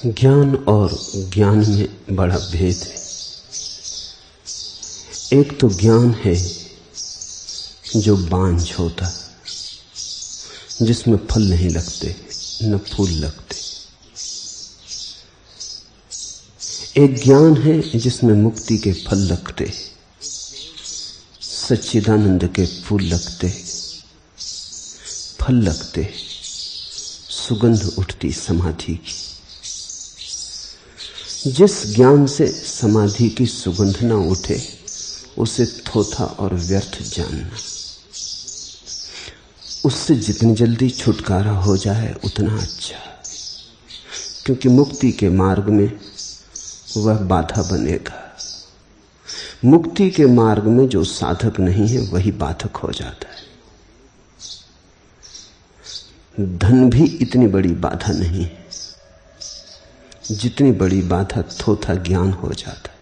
ज्ञान और ज्ञान में बड़ा भेद है। एक तो ज्ञान है जो बांझ होता, जिसमें फल नहीं लगते न फूल लगते। एक ज्ञान है जिसमें मुक्ति के फल लगते, सच्चिदानंद के फूल लगते, फल लगते, सुगंध उठती समाधि की। जिस ज्ञान से समाधि की सुगंध न उठे उसे थोथा और व्यर्थ जानना। उससे जितनी जल्दी छुटकारा हो जाए उतना अच्छा, क्योंकि मुक्ति के मार्ग में वह बाधा बनेगा। मुक्ति के मार्ग में जो साधक नहीं है वही बाधक हो जाता है। धन भी इतनी बड़ी बाधा नहीं है जितनी बड़ी बाधा थोथा ज्ञान हो जाता है।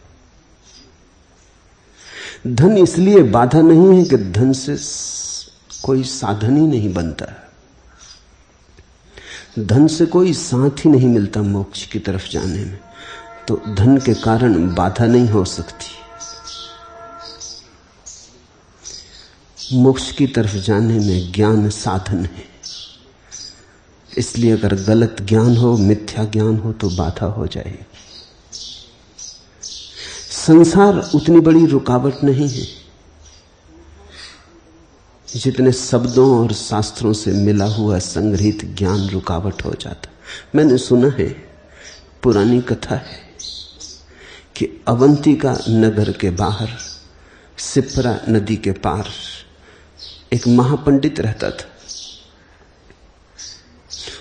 धन इसलिए बाधा नहीं है कि धन से कोई साधन ही नहीं बनता, धन से कोई साथ ही नहीं मिलता मोक्ष की तरफ जाने में, तो धन के कारण बाधा नहीं हो सकती। मोक्ष की तरफ जाने में ज्ञान साधन है, इसलिए अगर गलत ज्ञान हो, मिथ्या ज्ञान हो तो बाधा हो जाएगी। संसार उतनी बड़ी रुकावट नहीं है जितने शब्दों और शास्त्रों से मिला हुआ संग्रहित ज्ञान रुकावट हो जाता। मैंने सुना है, पुरानी कथा है कि अवंतिका नगर के बाहर सिप्रा नदी के पार एक महापंडित रहता था।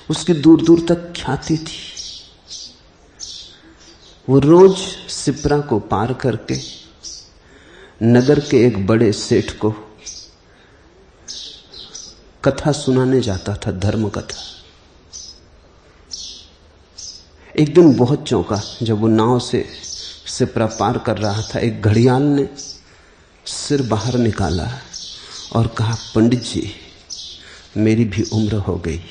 उसकी दूर दूर तक ख्याति थी। वो रोज सिप्रा को पार करके नगर के एक बड़े सेठ को कथा सुनाने जाता था, धर्म कथा। एक दिन बहुत चौंका जब वो नाव से सिप्रा पार कर रहा था। एक घड़ियाल ने सिर बाहर निकाला और कहा, पंडित जी, मेरी भी उम्र हो गई,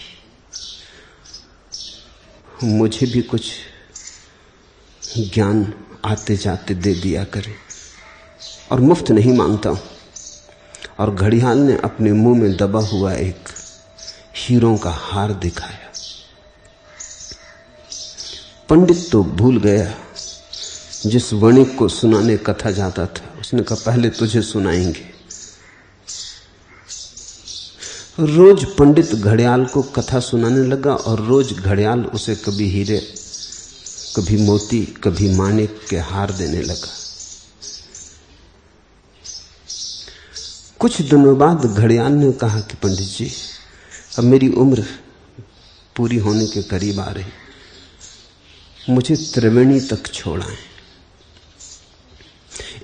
मुझे भी कुछ ज्ञान आते जाते दे दिया करे, और मुफ्त नहीं मांगता हूं। और घड़ियाल ने अपने मुंह में दबा हुआ एक हीरों का हार दिखाया। पंडित तो भूल गया, जिस वणिक को सुनाने कथा जाता था उसने कहा, पहले तुझे सुनाएंगे। रोज पंडित घड़ियाल को कथा सुनाने लगा और रोज घड़ियाल उसे कभी हीरे, कभी मोती, कभी माणिक के हार देने लगा। कुछ दिनों बाद घड़ियाल ने कहा कि पंडित जी, अब मेरी उम्र पूरी होने के करीब आ रही, मुझे त्रिवेणी तक छोड़ाएं,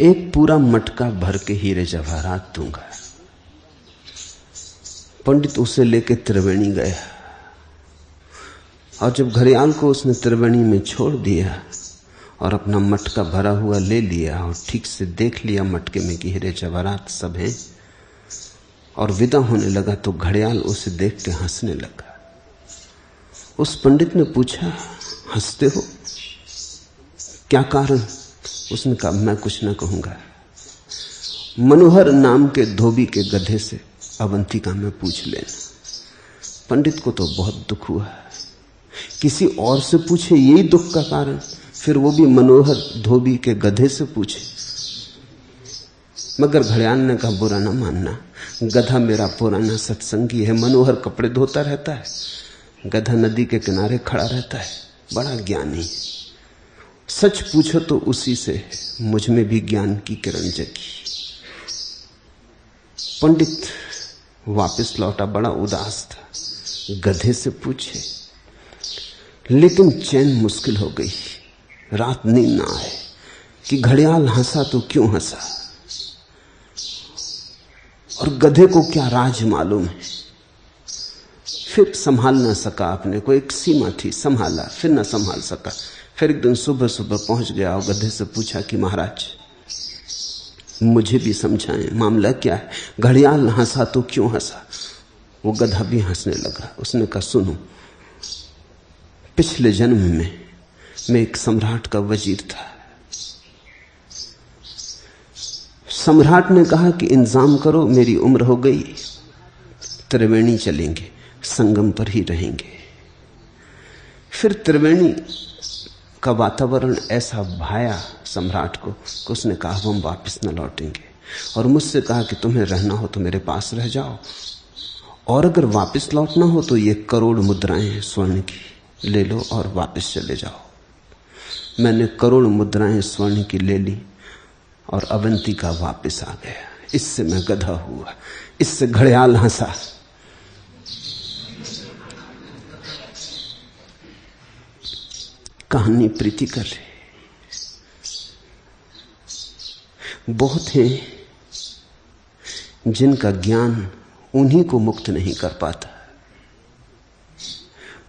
एक पूरा मटका भर के हीरे जवाहरात दूंगा। पंडित उसे लेके त्रिवेणी गया, और जब घड़ियाल को उसने त्रिवेणी में छोड़ दिया और अपना मटका भरा हुआ ले लिया और ठीक से देख लिया मटके में कि हीरे जवाहरात सब हैं, और विदा होने लगा, तो घड़ियाल उसे देख के हंसने लगा। उस पंडित ने पूछा, हंसते हो, क्या कारण? उसने कहा, मैं कुछ ना कहूंगा, मनोहर नाम के धोबी के गधे से अवंतिका में पूछ लेना। पंडित को तो बहुत दुख हुआ, किसी और से पूछे यही दुख का कारण, फिर वो भी मनोहर धोबी के गधे से पूछे। मगर घड़ियाल ने कहा, बुरा ना मानना, गधा मेरा पुराना सत्संगी है, मनोहर कपड़े धोता रहता है, गधा नदी के किनारे खड़ा रहता है, बड़ा ज्ञानी। सच पूछो तो उसी से मुझ में भी ज्ञान की किरण जगी। पंडित वापस लौटा, बड़ा उदास था, गधे से पूछे, लेकिन चैन मुश्किल हो गई, रात नींद ना आए कि घड़ियाल हंसा तो क्यों हंसा, और गधे को क्या राज मालूम है। फिर संभाल ना सका अपने को, एक सीमा थी, संभाला, फिर ना संभाल सका। फिर एक दिन सुबह सुबह पहुंच गया और गधे से पूछा कि महाराज, मुझे भी समझाएं, मामला क्या है? घड़ियाल हंसा तो क्यों हंसा? वो गधा भी हंसने लगा। उसने कहा, सुनो, पिछले जन्म में मैं एक सम्राट का वजीर था। सम्राट ने कहा कि इंतजाम करो, मेरी उम्र हो गई, त्रिवेणी चलेंगे, संगम पर ही रहेंगे। फिर त्रिवेणी का वातावरण ऐसा भाया सम्राट को कि उसने कहा हम वापस न लौटेंगे, और मुझसे कहा कि तुम्हें रहना हो तो मेरे पास रह जाओ, और अगर वापस लौटना हो तो ये करोड़ मुद्राएं स्वर्ण की ले लो और वापस चले जाओ। मैंने करोड़ मुद्राएं स्वर्ण की ले ली और अवंतिका वापस आ गया। इससे मैं गधा हुआ, इससे घड़ियाल हंसा। कहानी प्रीति कर रही। बहुत हैं जिनका ज्ञान उन्हीं को मुक्त नहीं कर पाता।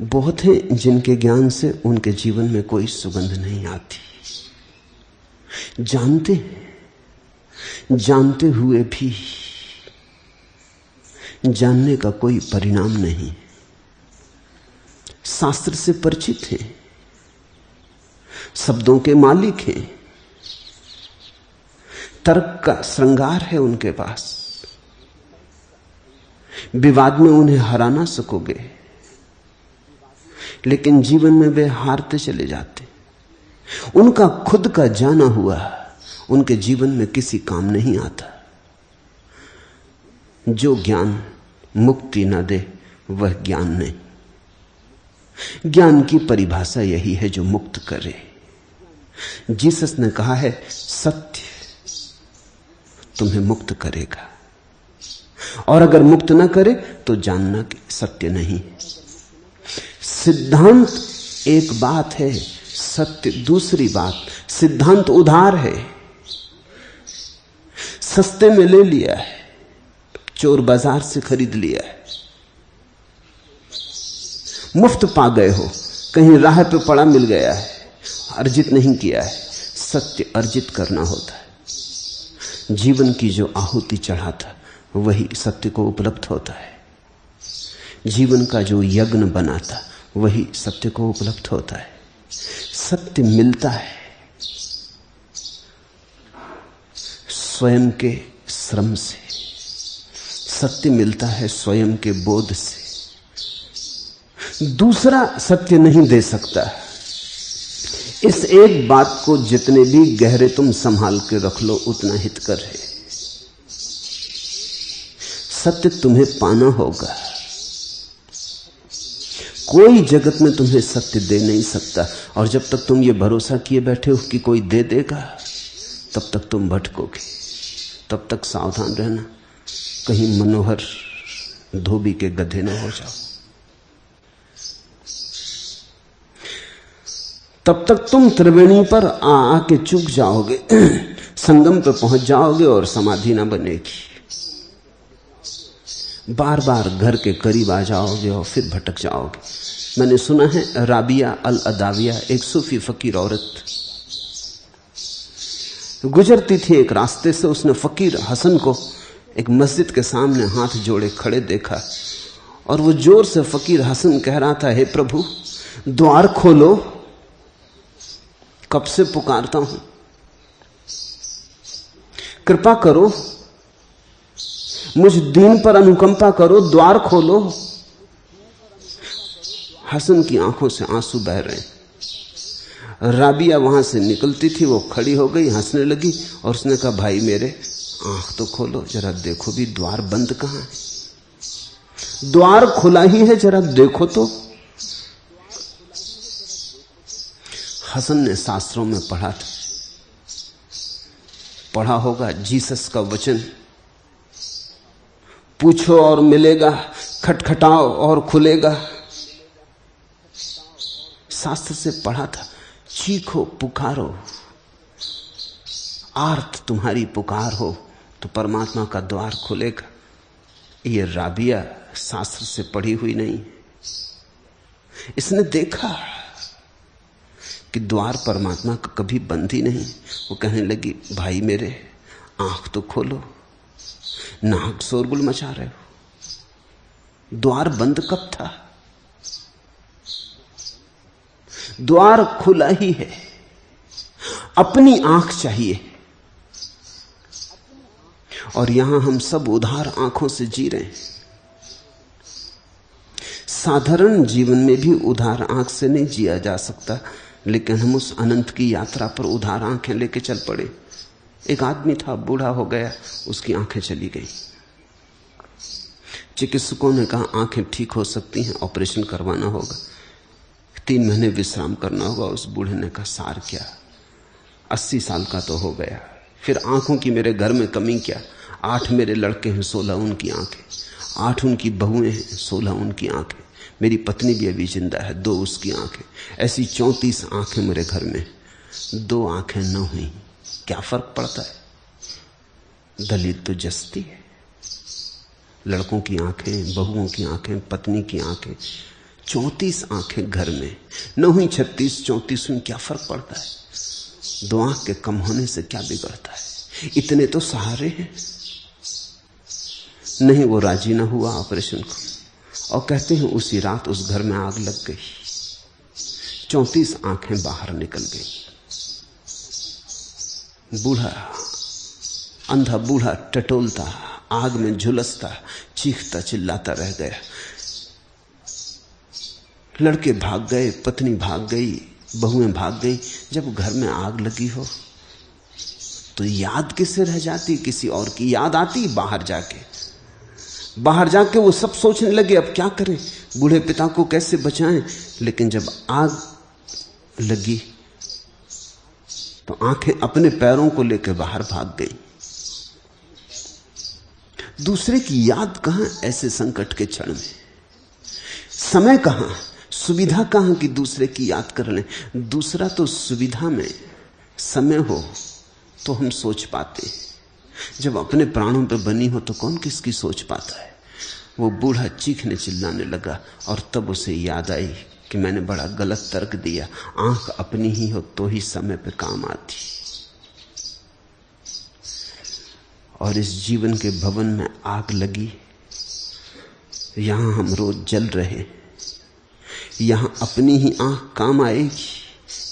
बहुत हैं जिनके ज्ञान से उनके जीवन में कोई सुगंध नहीं आती। जानते हुए भी जानने का कोई परिणाम नहीं। शास्त्र से परिचित हैं, शब्दों के मालिक हैं, तर्क का श्रृंगार है उनके पास, विवाद में उन्हें हरा ना सकोगे, लेकिन जीवन में वे हारते चले जाते। उनका खुद का जाना हुआ उनके जीवन में किसी काम नहीं आता। जो ज्ञान मुक्ति न दे वह ज्ञान नहीं। ज्ञान की परिभाषा यही है जो मुक्त करे। जीसस ने कहा है सत्य तुम्हें मुक्त करेगा, और अगर मुक्त न करे तो जानना कि सत्य नहीं है। सिद्धांत एक बात है, सत्य दूसरी बात। सिद्धांत उधार है, सस्ते में ले लिया है, चोर बाजार से खरीद लिया है, मुफ्त पा गए हो, कहीं राह पे पड़ा मिल गया है, अर्जित नहीं किया है। सत्य अर्जित करना होता है। जीवन की जो आहुति चढ़ाता वही सत्य को उपलब्ध होता है। जीवन का जो यज्ञ बनाता वही सत्य को उपलब्ध होता है। सत्य मिलता है स्वयं के श्रम से, सत्य मिलता है स्वयं के बोध से। दूसरा सत्य नहीं दे सकता। इस एक बात को जितने भी गहरे तुम संभाल के रख लो उतना हितकर है। सत्य तुम्हें पाना होगा। कोई जगत में तुम्हें सत्य दे नहीं सकता, और जब तक तुम ये भरोसा किए बैठे हो कि कोई दे देगा तब तक तुम भटकोगे। तब तक सावधान रहना कहीं मनोहर धोबी के गधे न हो जाओ। तब तक तुम त्रिवेणी पर आके चूक जाओगे, संगम पर पहुंच जाओगे और समाधि ना बनेगी। बार बार घर के करीब आ जाओगे और फिर भटक जाओगे। मैंने सुना है राबिया अल अदाविया एक सूफी फकीर औरत गुजरती थी एक रास्ते से। उसने फकीर हसन को एक मस्जिद के सामने हाथ जोड़े खड़े देखा, और वो जोर से फकीर हसन कह रहा था, हे प्रभु द्वार खोलो, कब से पुकारता हूं, कृपा करो, मुझ दीन पर अनुकंपा करो, द्वार खोलो। हसन की आंखों से आंसू बह रहे। राबिया वहां से निकलती थी, वो खड़ी हो गई, हंसने लगी, और उसने कहा, भाई मेरे आंख तो खोलो, जरा देखो भी द्वार बंद कहां है, द्वार खुला ही है, जरा देखो तो। हसन ने शास्त्रों में पढ़ा होगा जीसस का वचन, पूछो और मिलेगा, खटखटाओ और खुलेगा। शास्त्र से पढ़ा था, चीखो पुकारो, आर्त तुम्हारी पुकार हो तो परमात्मा का द्वार खुलेगा। ये राबिया शास्त्र से पढ़ी हुई नहीं, इसने देखा कि द्वार परमात्मा का कभी बंद ही नहीं। वो कहने लगी, भाई मेरे आंख तो खोलो, नाहक शोरगुल मचा रहे हो, द्वार बंद कब था? द्वार खुला ही है, अपनी आंख चाहिए। और यहां हम सब उधार आंखों से जी रहे हैं। साधारण जीवन में भी उधार आंख से नहीं जिया जा सकता, लेकिन हम उस अनंत की यात्रा पर उधार आंखें लेके चल पड़े। एक आदमी था, बूढ़ा हो गया, उसकी आंखें चली गई। चिकित्सकों ने कहा आंखें ठीक हो सकती हैं, ऑपरेशन करवाना होगा, 3 महीने विश्राम करना होगा। उस बूढ़े ने कहा सार क्या, 80 साल का तो हो गया, फिर आंखों की मेरे घर में कमी क्या? 8 मेरे लड़के हैं, 16 उनकी आंखें, 8 उनकी बहुएं हैं, 16 उनकी आंखें, मेरी पत्नी भी अभी जिंदा है, 2 उसकी आंखें, ऐसी 34 आंखें मेरे घर में, 2 आंखें न हुई, क्या फर्क पड़ता है? दलील तो जस्ती है। लड़कों की आंखें, बहुओं की आंखें, पत्नी की आंखें, 34 आंखें घर में, न हुई 36, 34 हुई, क्या फर्क पड़ता है? 2 आंख के कम होने से क्या बिगड़ता है? इतने तो सहारे हैं। नहीं, वो राजी ना हुआ ऑपरेशन को, और कहते हैं उसी रात उस घर में आग लग गई, 34 आंखें बाहर निकल गई। बूढ़ा, अंधा बूढ़ा टटोलता, आग में झुलसता, चीखता चिल्लाता रह गया। लड़के भाग गए, पत्नी भाग गई, बहुएं भाग गई। जब घर में आग लगी हो तो याद किसे रह जाती? किसी और की याद आती। बाहर जाके वो सब सोचने लगे अब क्या करें, बूढ़े पिता को कैसे बचाएं। लेकिन जब आग लगी तो आंखें अपने पैरों को लेकर बाहर भाग गई। दूसरे की याद कहां ऐसे संकट के क्षण में? समय कहां, सुविधा कहां कि दूसरे की याद कर लें? दूसरा तो सुविधा में, समय हो तो हम सोच पाते, जब अपने प्राणों पे बनी हो तो कौन किसकी सोच पाता है। वो बूढ़ा चीखने चिल्लाने लगा, और तब उसे याद आई कि मैंने बड़ा गलत तर्क दिया। आंख अपनी ही हो तो ही समय पे काम आती। और इस जीवन के भवन में आग लगी, यहां हम रोज जल रहे, यहां अपनी ही आंख काम आएगी,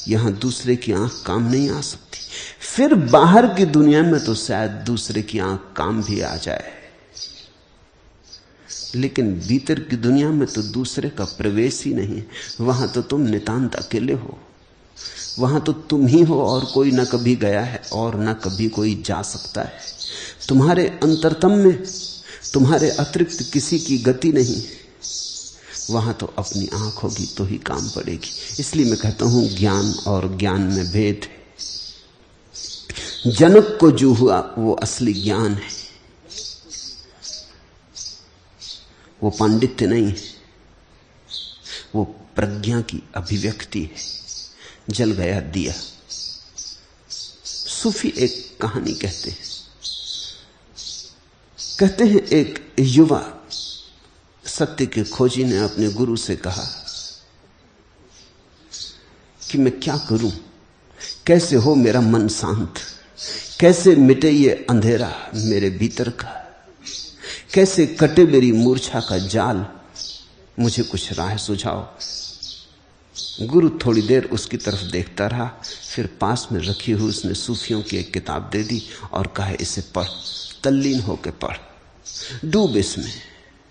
यहां दूसरे की आंख काम नहीं आ सकती। फिर बाहर की दुनिया में तो शायद दूसरे की आंख काम भी आ जाए, लेकिन भीतर की दुनिया में तो दूसरे का प्रवेश ही नहीं। वहां तो तुम नितांत अकेले हो, वहां तो तुम ही हो और कोई ना कभी गया है और ना कभी कोई जा सकता है। तुम्हारे अंतरतम में तुम्हारे अतिरिक्त किसी की गति नहीं। वहां तो अपनी आंख होगी तो ही काम पड़ेगी। इसलिए मैं कहता हूं ज्ञान और ज्ञान में भेद है। जनक को जो हुआ वो असली ज्ञान है, वो पांडित्य नहीं है, वो प्रज्ञा की अभिव्यक्ति है। जल गया दिया। सूफी एक कहानी कहते हैं एक युवा सत्य के खोजी ने अपने गुरु से कहा कि मैं क्या करूं, कैसे हो मेरा मन शांत, कैसे मिटे ये अंधेरा मेरे भीतर का, कैसे कटे मेरी मूर्छा का जाल, मुझे कुछ राह सुझाओ। गुरु थोड़ी देर उसकी तरफ देखता रहा, फिर पास में रखी हुई उसने सूफियों की एक किताब दे दी और कहा इसे पढ़, तल्लीन होकर पढ़, डूब इसमें,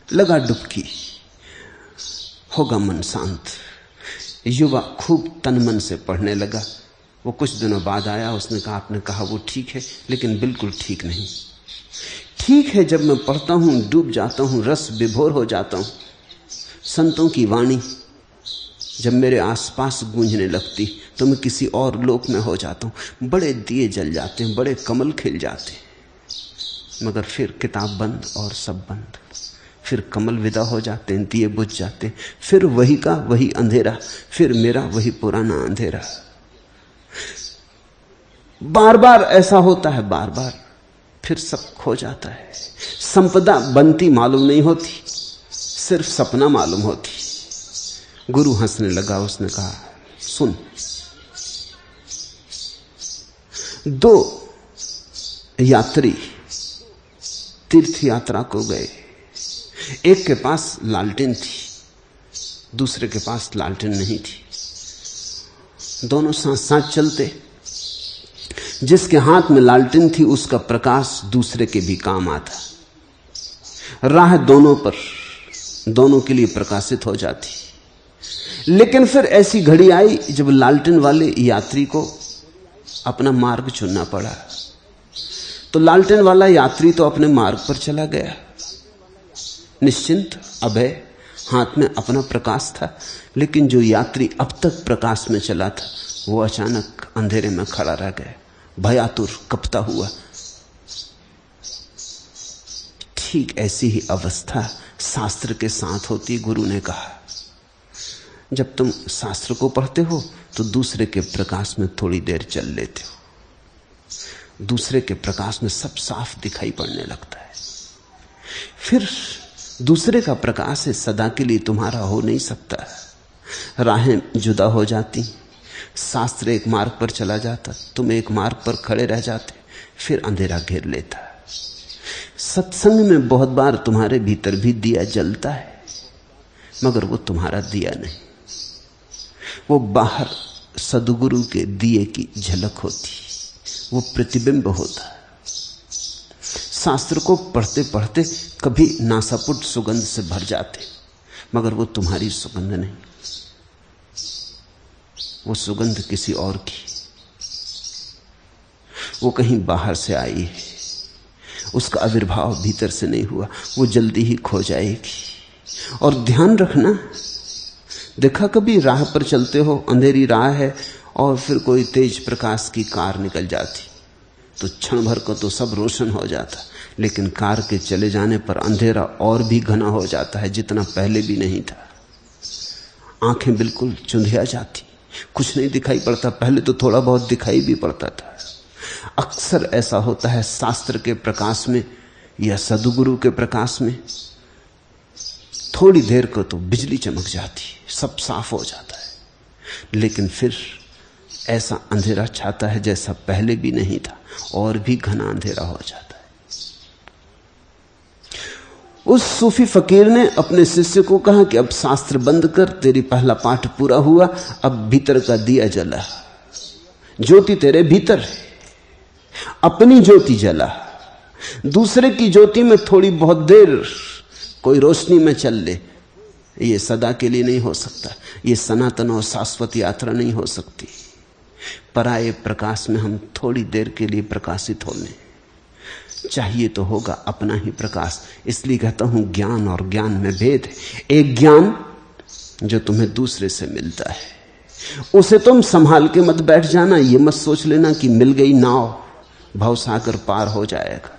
लगा डुबकी, होगा मन शांत। युवा खूब तन मन से पढ़ने लगा। वो कुछ दिनों बाद आया, उसने कहा आपने कहा वो ठीक है, लेकिन बिल्कुल ठीक नहीं। ठीक है, जब मैं पढ़ता हूं डूब जाता हूं, रस विभोर हो जाता हूं। संतों की वाणी जब मेरे आसपास गूंजने लगती तो मैं किसी और लोक में हो जाता हूं। बड़े दिए जल जाते हैं, बड़े कमल खिल जाते हैं, मगर फिर किताब बंद और सब बंद। फिर कमल विदा हो जाते हैं, दिए बुझ जाते हैं, फिर वही का वही अंधेरा, फिर मेरा वही पुराना अंधेरा। बार बार ऐसा होता है, बार बार, फिर सब खो जाता है। संपदा बनती मालूम नहीं होती, सिर्फ सपना मालूम होती। गुरु हंसने लगा, उसने कहा सुन, 2 यात्री तीर्थ यात्रा को गए। एक के पास लालटेन थी, दूसरे के पास लालटेन नहीं थी। दोनों साथ साथ चलते। जिसके हाथ में लालटेन थी उसका प्रकाश दूसरे के भी काम आता। राह दोनों पर, दोनों के लिए प्रकाशित हो जाती। लेकिन फिर ऐसी घड़ी आई जब लालटेन वाले यात्री को अपना मार्ग चुनना पड़ा। तो लालटेन वाला यात्री तो अपने मार्ग पर चला गया, निश्चिंत, अभय, हाथ में अपना प्रकाश था। लेकिन जो यात्री अब तक प्रकाश में चला था वो अचानक अंधेरे में खड़ा रह गया, भयातुर, कपता हुआ। ठीक ऐसी ही अवस्था शास्त्र के साथ होती। गुरु ने कहा, जब तुम शास्त्र को पढ़ते हो तो दूसरे के प्रकाश में थोड़ी देर चल लेते हो, दूसरे के प्रकाश में सब साफ दिखाई पड़ने लगता है। फिर दूसरे का प्रकाश है, सदा के लिए तुम्हारा हो नहीं सकता। राहें जुदा हो जाती, शास्त्र एक मार्ग पर चला जाता, तुम एक मार्ग पर खड़े रह जाते, फिर अंधेरा घेर लेता। सत्संग में बहुत बार तुम्हारे भीतर भी दिया जलता है, मगर वो तुम्हारा दिया नहीं, वो बाहर सद्गुरु के दिए की झलक होती, वो प्रतिबिंब होता। शास्त्र को पढ़ते पढ़ते कभी नासापुट सुगंध से भर जाते, मगर वो तुम्हारी सुगंध नहीं, वो सुगंध किसी और की, वो कहीं बाहर से आई है, उसका आविर्भाव भीतर से नहीं हुआ, वो जल्दी ही खो जाएगी। और ध्यान रखना, देखा कभी राह पर चलते हो, अंधेरी राह है और फिर कोई तेज प्रकाश की कार निकल जाती तो क्षण भर को तो सब रोशन हो जाता, लेकिन कार के चले जाने पर अंधेरा और भी घना हो जाता है जितना पहले भी नहीं था। आंखें बिल्कुल चुंधिया जाती, कुछ नहीं दिखाई पड़ता। पहले तो थोड़ा बहुत दिखाई भी पड़ता था। अक्सर ऐसा होता है शास्त्र के प्रकाश में या सद्गुरु के प्रकाश में, थोड़ी देर को तो बिजली चमक जाती, सब साफ हो जाता है, लेकिन फिर ऐसा अंधेरा छाता है जैसा पहले भी नहीं था, और भी घना अंधेरा हो जाता है। उस सूफी फकीर ने अपने शिष्य को कहा कि अब शास्त्र बंद कर, तेरी पहला पाठ पूरा हुआ, अब भीतर का दिया जला, ज्योति तेरे भीतर है, अपनी ज्योति जला। दूसरे की ज्योति में थोड़ी बहुत देर कोई रोशनी में चल ले, ये सदा के लिए नहीं हो सकता, ये सनातन और शाश्वत यात्रा नहीं हो सकती। पराये प्रकाश में हम थोड़ी देर के लिए प्रकाशित होने चाहिए तो होगा अपना ही प्रकाश। इसलिए कहता हूं ज्ञान और ज्ञान में भेद है। एक ज्ञान जो तुम्हें दूसरे से मिलता है, उसे तुम संभाल के मत बैठ जाना, ये मत सोच लेना कि मिल गई नाव, भवसागर पार हो जाएगा।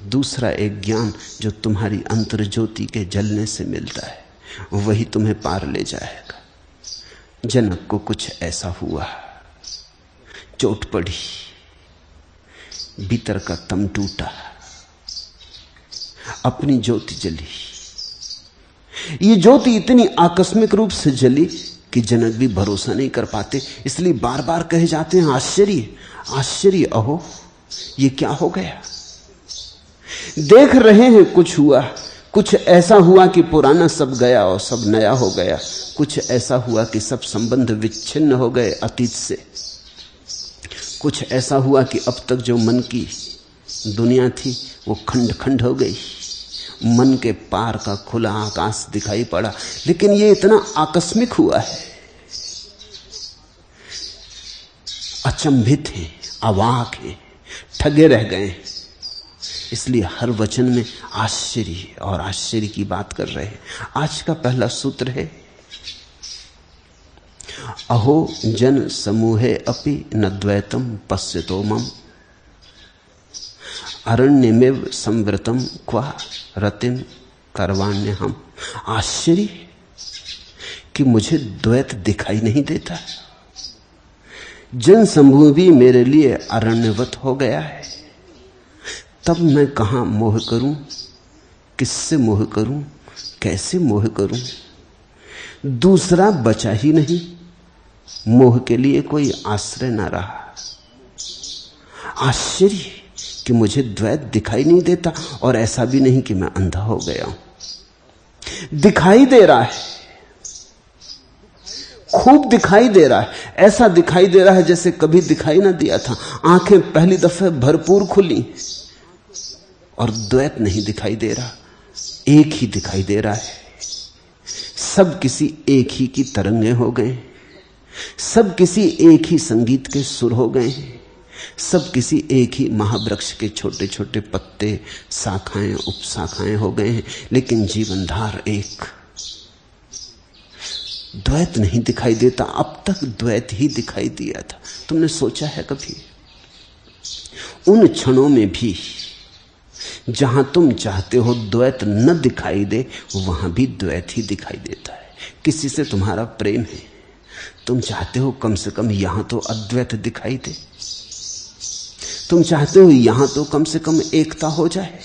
दूसरा एक ज्ञान जो तुम्हारी अंतर ज्योति के जलने से मिलता है, वही तुम्हें पार ले जाएगा। जनक को कुछ ऐसा हुआ, चोट पड़ी, भीतर का तम टूटा, अपनी ज्योति जली। ये ज्योति इतनी आकस्मिक रूप से जली कि जनक भी भरोसा नहीं कर पाते, इसलिए बार बार कहे जाते हैं, आश्चर्य आश्चर्य, अहो ये क्या हो गया। देख रहे हैं कुछ हुआ, कुछ ऐसा हुआ कि पुराना सब गया और सब नया हो गया, कुछ ऐसा हुआ कि सब संबंध विच्छिन्न हो गए अतीत से, कुछ ऐसा हुआ कि अब तक जो मन की दुनिया थी वो खंड खंड हो गई, मन के पार का खुला आकाश दिखाई पड़ा। लेकिन ये इतना आकस्मिक हुआ है, अचंभित है, अवाक है, ठगे रह गए। इसलिए हर वचन में आश्चर्य और आश्चर्य की बात कर रहे हैं। आज का पहला सूत्र है, अहो जन समूहे अपि न द्वैतम पश्यतो मम अरण्यमेव संवृतम क्वा रतिम करवाण्य हम। आश्चर्य कि मुझे द्वैत दिखाई नहीं देता, जन समूह भी मेरे लिए अरण्यवत हो गया है, तब मैं कहां मोह करूं, किससे मोह करूं, कैसे मोह करूं। दूसरा बचा ही नहीं, मोह के लिए कोई आश्रय ना रहा। आश्चर्य कि मुझे द्वैत दिखाई नहीं देता, और ऐसा भी नहीं कि मैं अंधा हो गया हूं, दिखाई दे रहा है। खूब दिखाई दे रहा है, ऐसा दिखाई दे रहा है जैसे कभी दिखाई ना दिया था। आंखें पहली दफे भरपूर खुली और द्वैत नहीं दिखाई दे रहा, एक ही दिखाई दे रहा है। सब किसी एक ही की तरंगें हो गए, सब किसी एक ही संगीत के सुर हो गए, सब किसी एक ही महावृक्ष के छोटे छोटे पत्ते, शाखाएं उपशाखाएं हो गए हैं, लेकिन जीवनधार एक। द्वैत नहीं दिखाई देता। अब तक द्वैत ही दिखाई दिया था। तुमने सोचा है कभी उन क्षणों में भी जहां तुम चाहते हो द्वैत न दिखाई दे, वहां भी द्वैत ही दिखाई देता है। किसी से तुम्हारा प्रेम है, तुम चाहते हो कम से कम यहां तो अद्वैत दिखाई दे, तुम चाहते हो यहां तो कम से कम एकता हो जाए।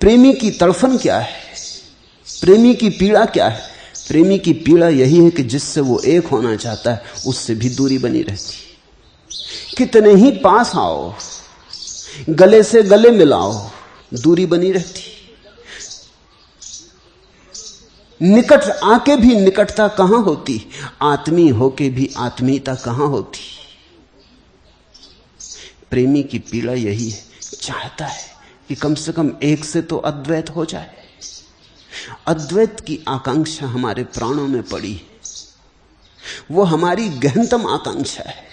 प्रेमी की तड़फन क्या है, प्रेमी की पीड़ा क्या है? प्रेमी की पीड़ा यही है कि जिससे वो एक होना चाहता है उससे भी दूरी बनी रहती। कितने ही पास आओ, गले से गले मिलाओ, दूरी बनी रहती। निकट आके भी निकटता कहां होती, आत्मीय होके भी आत्मीयता कहां होती। प्रेमी की पीड़ा यही है, चाहता है कि कम से कम एक से तो अद्वैत हो जाए। अद्वैत की आकांक्षा हमारे प्राणों में पड़ी है, वो हमारी गहनतम आकांक्षा है।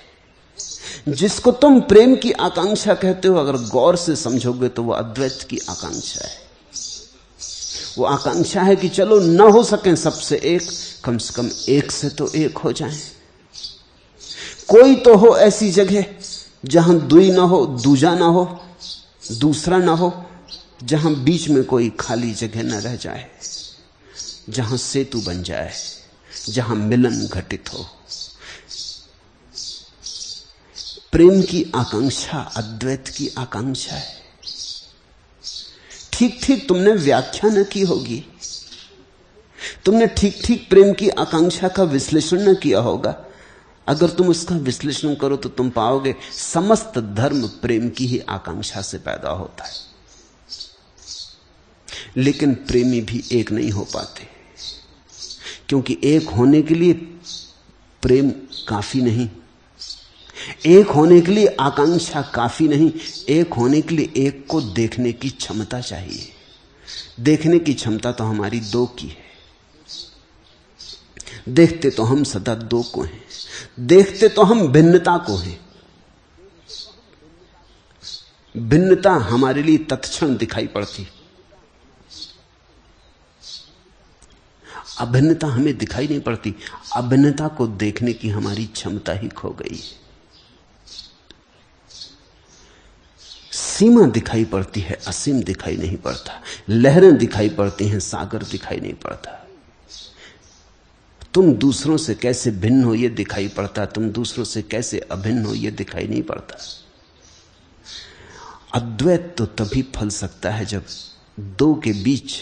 जिसको तुम प्रेम की आकांक्षा कहते हो, अगर गौर से समझोगे तो वो अद्वैत की आकांक्षा है। वो आकांक्षा है कि चलो न हो सके सबसे एक, कम से कम एक से तो एक हो जाएं। कोई तो हो ऐसी जगह जहां दुई ना हो, दूजा ना हो, दूसरा ना हो, जहां बीच में कोई खाली जगह न रह जाए, जहां सेतु बन जाए, जहां मिलन घटित हो। प्रेम की आकांक्षा अद्वैत की आकांक्षा है। ठीक ठीक तुमने व्याख्या न की होगी, तुमने ठीक ठीक प्रेम की आकांक्षा का विश्लेषण न किया होगा। अगर तुम उसका विश्लेषण करो तो तुम पाओगे समस्त धर्म प्रेम की ही आकांक्षा से पैदा होता है। लेकिन प्रेमी भी एक नहीं हो पाते, क्योंकि एक होने के लिए प्रेम काफी नहीं, एक होने के लिए आकांक्षा काफी नहीं, एक होने के लिए एक को देखने की क्षमता चाहिए। देखने की क्षमता तो हमारी दो की है। देखते तो हम सदा दो को हैं, देखते तो हम भिन्नता को हैं। भिन्नता हमारे लिए तत्क्षण दिखाई पड़ती, अभिन्नता हमें दिखाई नहीं पड़ती। अभिन्नता को देखने की हमारी क्षमता ही खो गई है। सीमा दिखाई पड़ती है, असीम दिखाई नहीं पड़ता। लहरें दिखाई पड़ती हैं, सागर दिखाई नहीं पड़ता। तुम दूसरों से कैसे भिन्न हो यह दिखाई पड़ता, तुम दूसरों से कैसे अभिन्न हो यह दिखाई नहीं पड़ता। अद्वैत तो तभी फल सकता है जब दो के बीच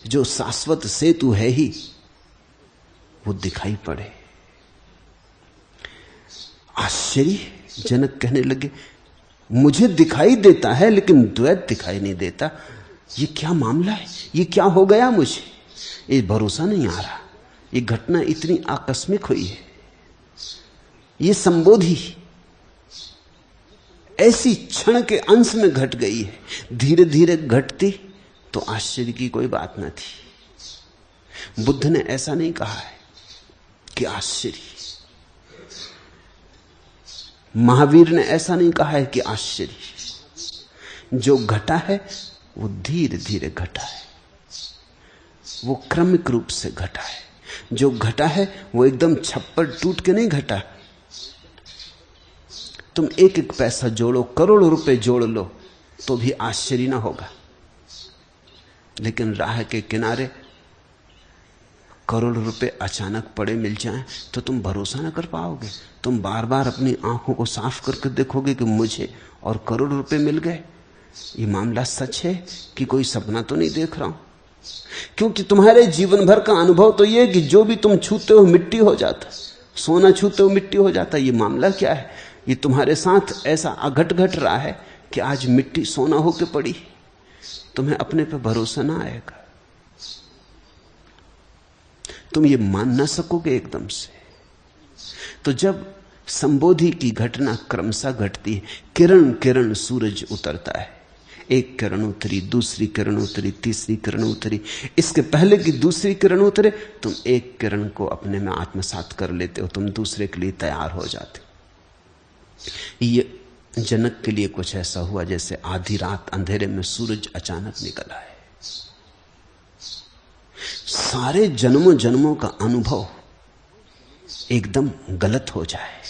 जो शाश्वत सेतु है ही वो दिखाई पड़े। आश्चर्यजनक कहने लगे, मुझे दिखाई देता है लेकिन द्वैत दिखाई नहीं देता। ये क्या मामला है, ये क्या हो गया मुझे, ये भरोसा नहीं आ रहा। ये घटना इतनी आकस्मिक हुई है, ये संबोधि ऐसी क्षण के अंश में घट गई है। धीरे धीरे घटती तो आश्चर्य की कोई बात न थी। बुद्ध ने ऐसा नहीं कहा है कि आश्चर्य, महावीर ने ऐसा नहीं कहा है कि आश्चर्य। जो घटा है वो धीरे धीरे घटा है, वो क्रमिक रूप से घटा है। जो घटा है वो एकदम छप्पर टूट के नहीं घटा। तुम एक एक पैसा जोड़ो, करोड़ों रुपए जोड़ लो तो भी आश्चर्य ना होगा। लेकिन राह के किनारे करोड़ों रुपए अचानक पड़े मिल जाएं तो तुम भरोसा ना कर पाओगे। तुम बार बार अपनी आंखों को साफ करके देखोगे कि मुझे और करोड़ों रुपए मिल गए। ये मामला सच है कि कोई सपना तो नहीं देख रहा हूं। क्योंकि तुम्हारे जीवन भर का अनुभव तो यह है कि जो भी तुम छूते हो मिट्टी हो जाता, सोना छूते हो मिट्टी हो जाता। ये मामला क्या है? ये तुम्हारे साथ ऐसा अघट घट रहा है कि आज मिट्टी सोना होके पड़ी। तुम्हें अपने पे भरोसा ना आएगा। तुम ये मान ना सकोगे एकदम से। तो जब संबोधि की घटना क्रमशः घटती है, किरण किरण सूरज उतरता है, एक किरण उतरी, दूसरी किरण उतरी, तीसरी किरण उतरी, इसके पहले कि दूसरी किरण उतरे तुम एक किरण को अपने में आत्मसात कर लेते हो, तुम दूसरे के लिए तैयार हो जाते हो। ये जनक के लिए कुछ ऐसा हुआ जैसे आधी रात अंधेरे में सूरज अचानक निकला है। सारे जन्मों जन्मों का अनुभव एकदम गलत हो जाए।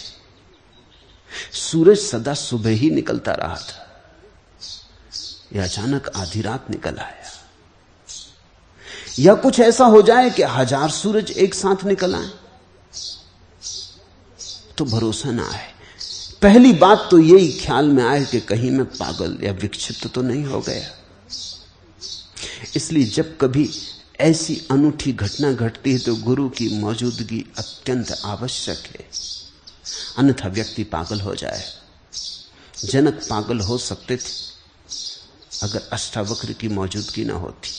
सूरज सदा सुबह ही निकलता रहा था, यह अचानक आधी रात निकल आया। या कुछ ऐसा हो जाए कि 1000 सूरज एक साथ निकल आए तो भरोसा ना आए। पहली बात तो यही ख्याल में आए कि कहीं मैं पागल या विक्षिप्त तो नहीं हो गया। इसलिए जब कभी ऐसी अनूठी घटना घटती है तो गुरु की मौजूदगी अत्यंत आवश्यक है, अन्यथा व्यक्ति पागल हो जाए। जनक पागल हो सकते थे अगर अष्टावक्र की मौजूदगी ना होती।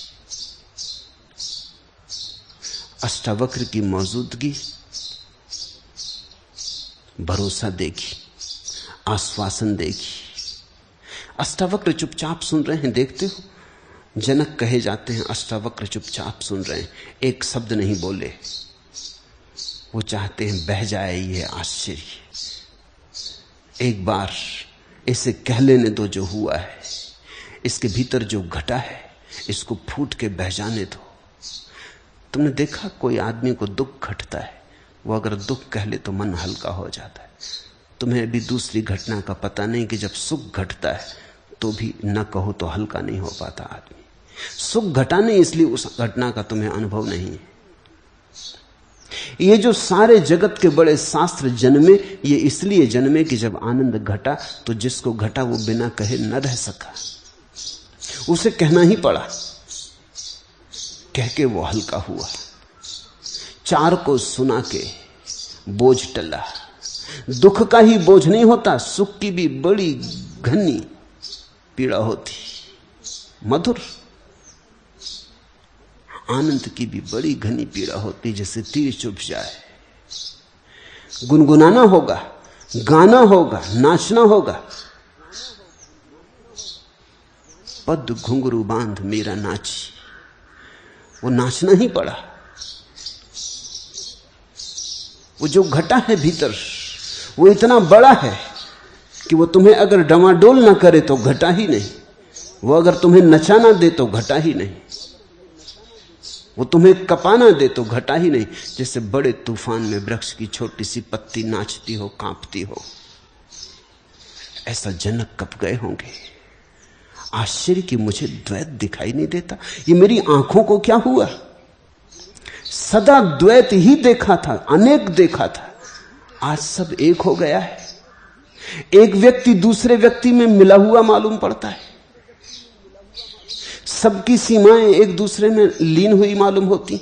अष्टावक्र की मौजूदगी भरोसा देगी, आश्वासन देगी। अष्टावक्र चुपचाप सुन रहे हैं, देखते हो जनक कहे जाते हैं, अष्टावक्र चुपचाप सुन रहे हैं, एक शब्द नहीं बोले। वो चाहते हैं बह जाए ये आश्चर्य, एक बार इसे कह लेने दो जो हुआ है, इसके भीतर जो घटा है इसको फूट के बह जाने दो। तुमने देखा कोई आदमी को दुख घटता है, वो अगर दुख कह ले तो मन हल्का हो जाता है। तुम्हें भी दूसरी घटना का पता नहीं कि जब सुख घटता है तो भी न कहो तो हल्का नहीं हो पाता आदमी। सुख घटा नहीं इसलिए उस घटना का तुम्हें अनुभव नहीं है। ये जो सारे जगत के बड़े शास्त्र जन्मे, ये इसलिए जन्मे कि जब आनंद घटा तो जिसको घटा वो बिना कहे न रह सका, उसे कहना ही पड़ा। कह के वो हल्का हुआ, चार को सुना के बोझ टला। दुख का ही बोझ नहीं होता, सुख की भी बड़ी घनी पीड़ा होती, मधुर। आनंद की भी बड़ी घनी पीड़ा होती, जैसे तीर चुभ जाए। गुनगुनाना होगा, गाना होगा, नाचना होगा। पद घुंघरू बांध मीरा नाची, वो नाचना ही पड़ा। वो जो घटा है भीतर वो इतना बड़ा है कि वो तुम्हें अगर डमाडोल ना करे तो घटा ही नहीं, वो अगर तुम्हें नचा ना दे तो घटा ही नहीं, वो तुम्हें कपाना दे तो घटा ही नहीं। जैसे बड़े तूफान में वृक्ष की छोटी सी पत्ती नाचती हो, कांपती हो, ऐसा जनक कब गए होंगे। आश्चर्य कि मुझे द्वैत दिखाई नहीं देता। ये मेरी आंखों को क्या हुआ? सदा द्वैत ही देखा था, अनेक देखा था, आज सब एक हो गया है। एक व्यक्ति दूसरे व्यक्ति में मिला हुआ मालूम पड़ता है, सबकी सीमाएं एक दूसरे में लीन हुई मालूम होती,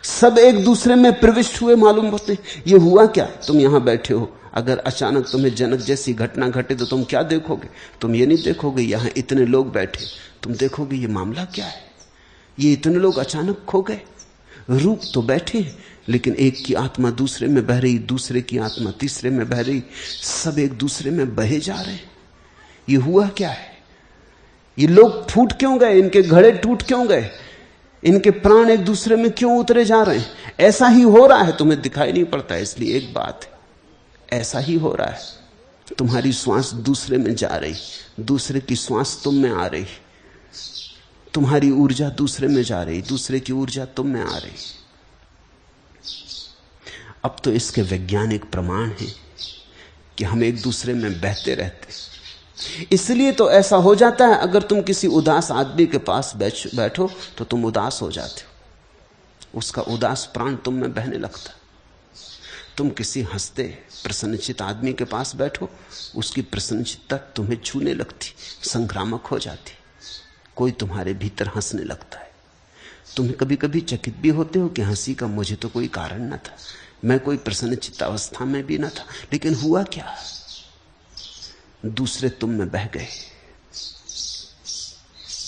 सब एक दूसरे में प्रविष्ट हुए मालूम होते हैं। ये हुआ क्या? तुम यहां बैठे हो, अगर अचानक तुम्हें जनक जैसी घटना घटे तो तुम क्या देखोगे? तुम ये नहीं देखोगे यहां इतने लोग बैठे, तुम देखोगे ये मामला क्या है, ये इतने लोग अचानक खो गए। रूप तो बैठे हैं, लेकिन एक की आत्मा दूसरे में बह रही, दूसरे की आत्मा तीसरे में बह रही, सब एक दूसरे में बहे जा रहे हैं। ये हुआ क्या है? ये लोग फूट क्यों गए? इनके घड़े टूट क्यों गए? इनके प्राण एक दूसरे में क्यों उतरे जा रहे हैं? ऐसा ही हो रहा है, तुम्हें दिखाई नहीं पड़ता। इसलिए एक बात है, ऐसा ही हो रहा है। तुम्हारी श्वास दूसरे में जा रही, दूसरे की श्वास तुम में आ रही, तुम्हारी ऊर्जा दूसरे में जा रही, दूसरे की ऊर्जा तुम में आ रही। अब तो इसके वैज्ञानिक प्रमाण हैं कि हम एक दूसरे में बहते रहते। इसलिए तो ऐसा हो जाता है, अगर तुम किसी उदास आदमी के पास बैठो तो तुम उदास हो जाते हो, उसका उदास प्राण तुम में बहने लगता। तुम किसी हंसते प्रसन्नचित आदमी के पास बैठो, उसकी प्रसन्नचित्ता तुम्हें छूने लगती, संक्रामक हो जाती, कोई तुम्हारे भीतर हंसने लगता है। तुम कभी कभी चकित भी होते हो कि हंसी का मुझे तो कोई कारण न था, मैं कोई प्रसन्नचित्त अवस्था में भी न था, लेकिन हुआ क्या? दूसरे तुम में बह गए।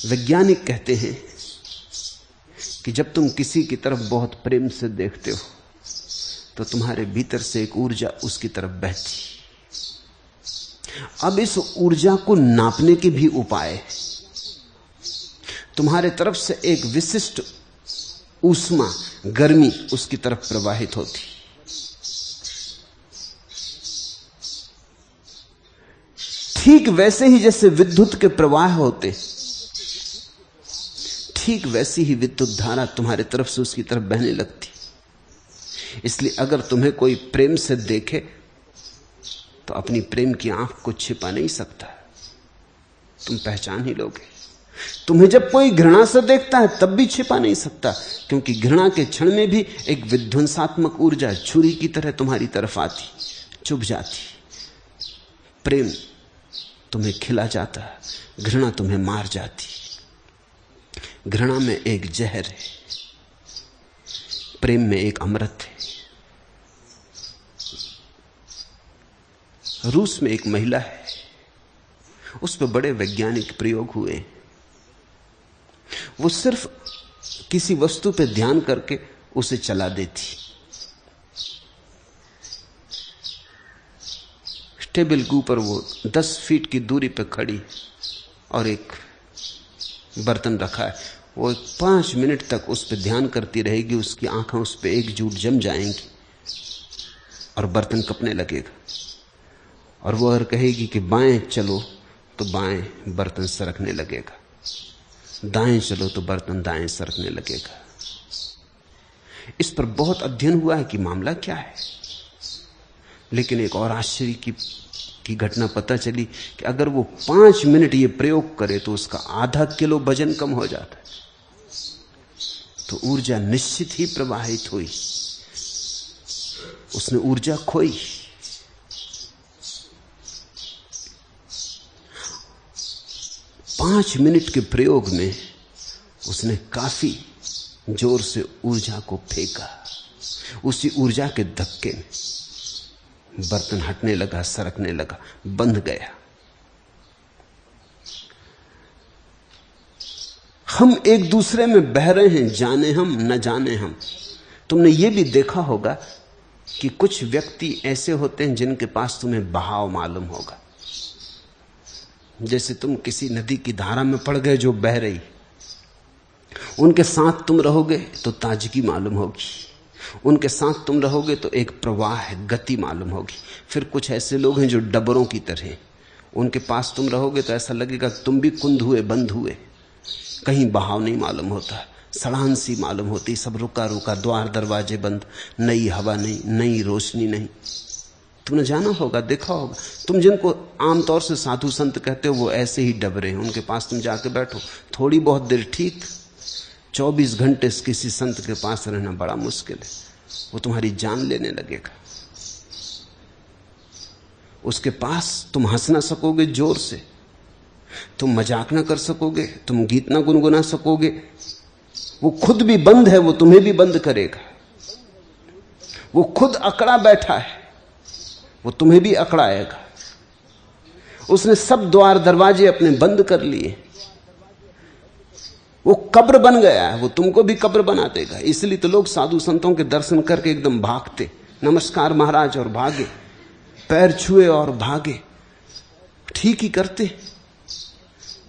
वैज्ञानिक कहते हैं कि जब तुम किसी की तरफ बहुत प्रेम से देखते हो तो तुम्हारे भीतर से एक ऊर्जा उसकी तरफ बहती। अब इस ऊर्जा को नापने के भी उपाय है। तुम्हारे तरफ से एक विशिष्ट ऊष्मा, गर्मी उसकी तरफ प्रवाहित होती। ठीक वैसे ही जैसे विद्युत के प्रवाह होते, ठीक वैसी ही विद्युत धारा तुम्हारे तरफ से उसकी तरफ बहने लगती। इसलिए अगर तुम्हें कोई प्रेम से देखे तो अपनी प्रेम की आंख को छिपा नहीं सकता, तुम पहचान ही लोगे। तुम्हें जब कोई घृणा से देखता है तब भी छिपा नहीं सकता, क्योंकि घृणा के क्षण में भी एक विध्वंसात्मक ऊर्जा छुरी की तरह तुम्हारी तरफ आती, चुभ जाती। प्रेम तुम्हें खिला जाता, घृणा तुम्हें मार जाती। घृणा में एक जहर है, प्रेम में एक अमृत है। रूस में एक महिला है, उस पर बड़े वैज्ञानिक प्रयोग हुए। वो सिर्फ किसी वस्तु पे ध्यान करके उसे चला देती। टेबल के ऊपर वो 10 फीट की दूरी पे खड़ी और एक बर्तन रखा है। वो 5 मिनट तक उस पर ध्यान करती रहेगी, उसकी आंखें उस पर एकजुट जम जाएंगी और बर्तन कपने लगेगा। और वो अगर कहेगी कि बाएं चलो तो बाएं बर्तन सरकने लगेगा, दाएं चलो तो बर्तन दाएं सरकने लगेगा। इस पर बहुत अध्ययन हुआ है कि मामला क्या है, लेकिन एक और आश्चर्य की घटना पता चली कि अगर वो 5 मिनट ये प्रयोग करे तो उसका आधा किलो वजन कम हो जाता है। तो ऊर्जा निश्चित ही प्रवाहित हुई, उसने ऊर्जा खोई। पांच मिनट के प्रयोग में उसने काफी जोर से ऊर्जा को फेंका। उसी ऊर्जा के धक्के में बर्तन हटने लगा, सरकने लगा, बंध गया। हम एक दूसरे में बह रहे हैं, जाने हम न जाने हम। तुमने ये भी देखा होगा कि कुछ व्यक्ति ऐसे होते हैं जिनके पास तुम्हें बहाव मालूम होगा। जैसे तुम किसी नदी की धारा में पड़ गए जो बह रही, उनके साथ तुम रहोगे तो ताजगी मालूम होगी, उनके साथ तुम रहोगे तो एक प्रवाह, गति मालूम होगी। फिर कुछ ऐसे लोग हैं जो डबरों की तरह, उनके पास तुम रहोगे तो ऐसा लगेगा तुम भी कुंद हुए, बंद हुए, कहीं बहाव नहीं मालूम होता, सड़ान सी मालूम होती, सब रुका रुका, द्वार दरवाजे बंद, नई हवा नहीं, नई रोशनी नहीं। तुमने जाना होगा, देखा होगा। तुम जिनको आमतौर से साधु संत कहते हो वो ऐसे ही डबरे हैं। उनके पास तुम जाके बैठो थोड़ी बहुत देर, ठीक, 24 घंटे किसी संत के पास रहना बड़ा मुश्किल है। वो तुम्हारी जान लेने लगेगा। उसके पास तुम हंस ना सकोगे जोर से, तुम मजाक ना कर सकोगे, तुम गीत ना गुनगुना सकोगे। वो खुद भी बंद है, वो तुम्हें भी बंद करेगा। वो खुद अकड़ा बैठा है, वो तुम्हें भी अकड़ाएगा। उसने सब द्वार दरवाजे अपने बंद कर लिए। वो कब्र बन गया है, वो तुमको भी कब्र बना देगा। इसलिए तो लोग साधु संतों के दर्शन करके एकदम भागते, नमस्कार महाराज और भागे, पैर छुए और भागे। ठीक ही करते,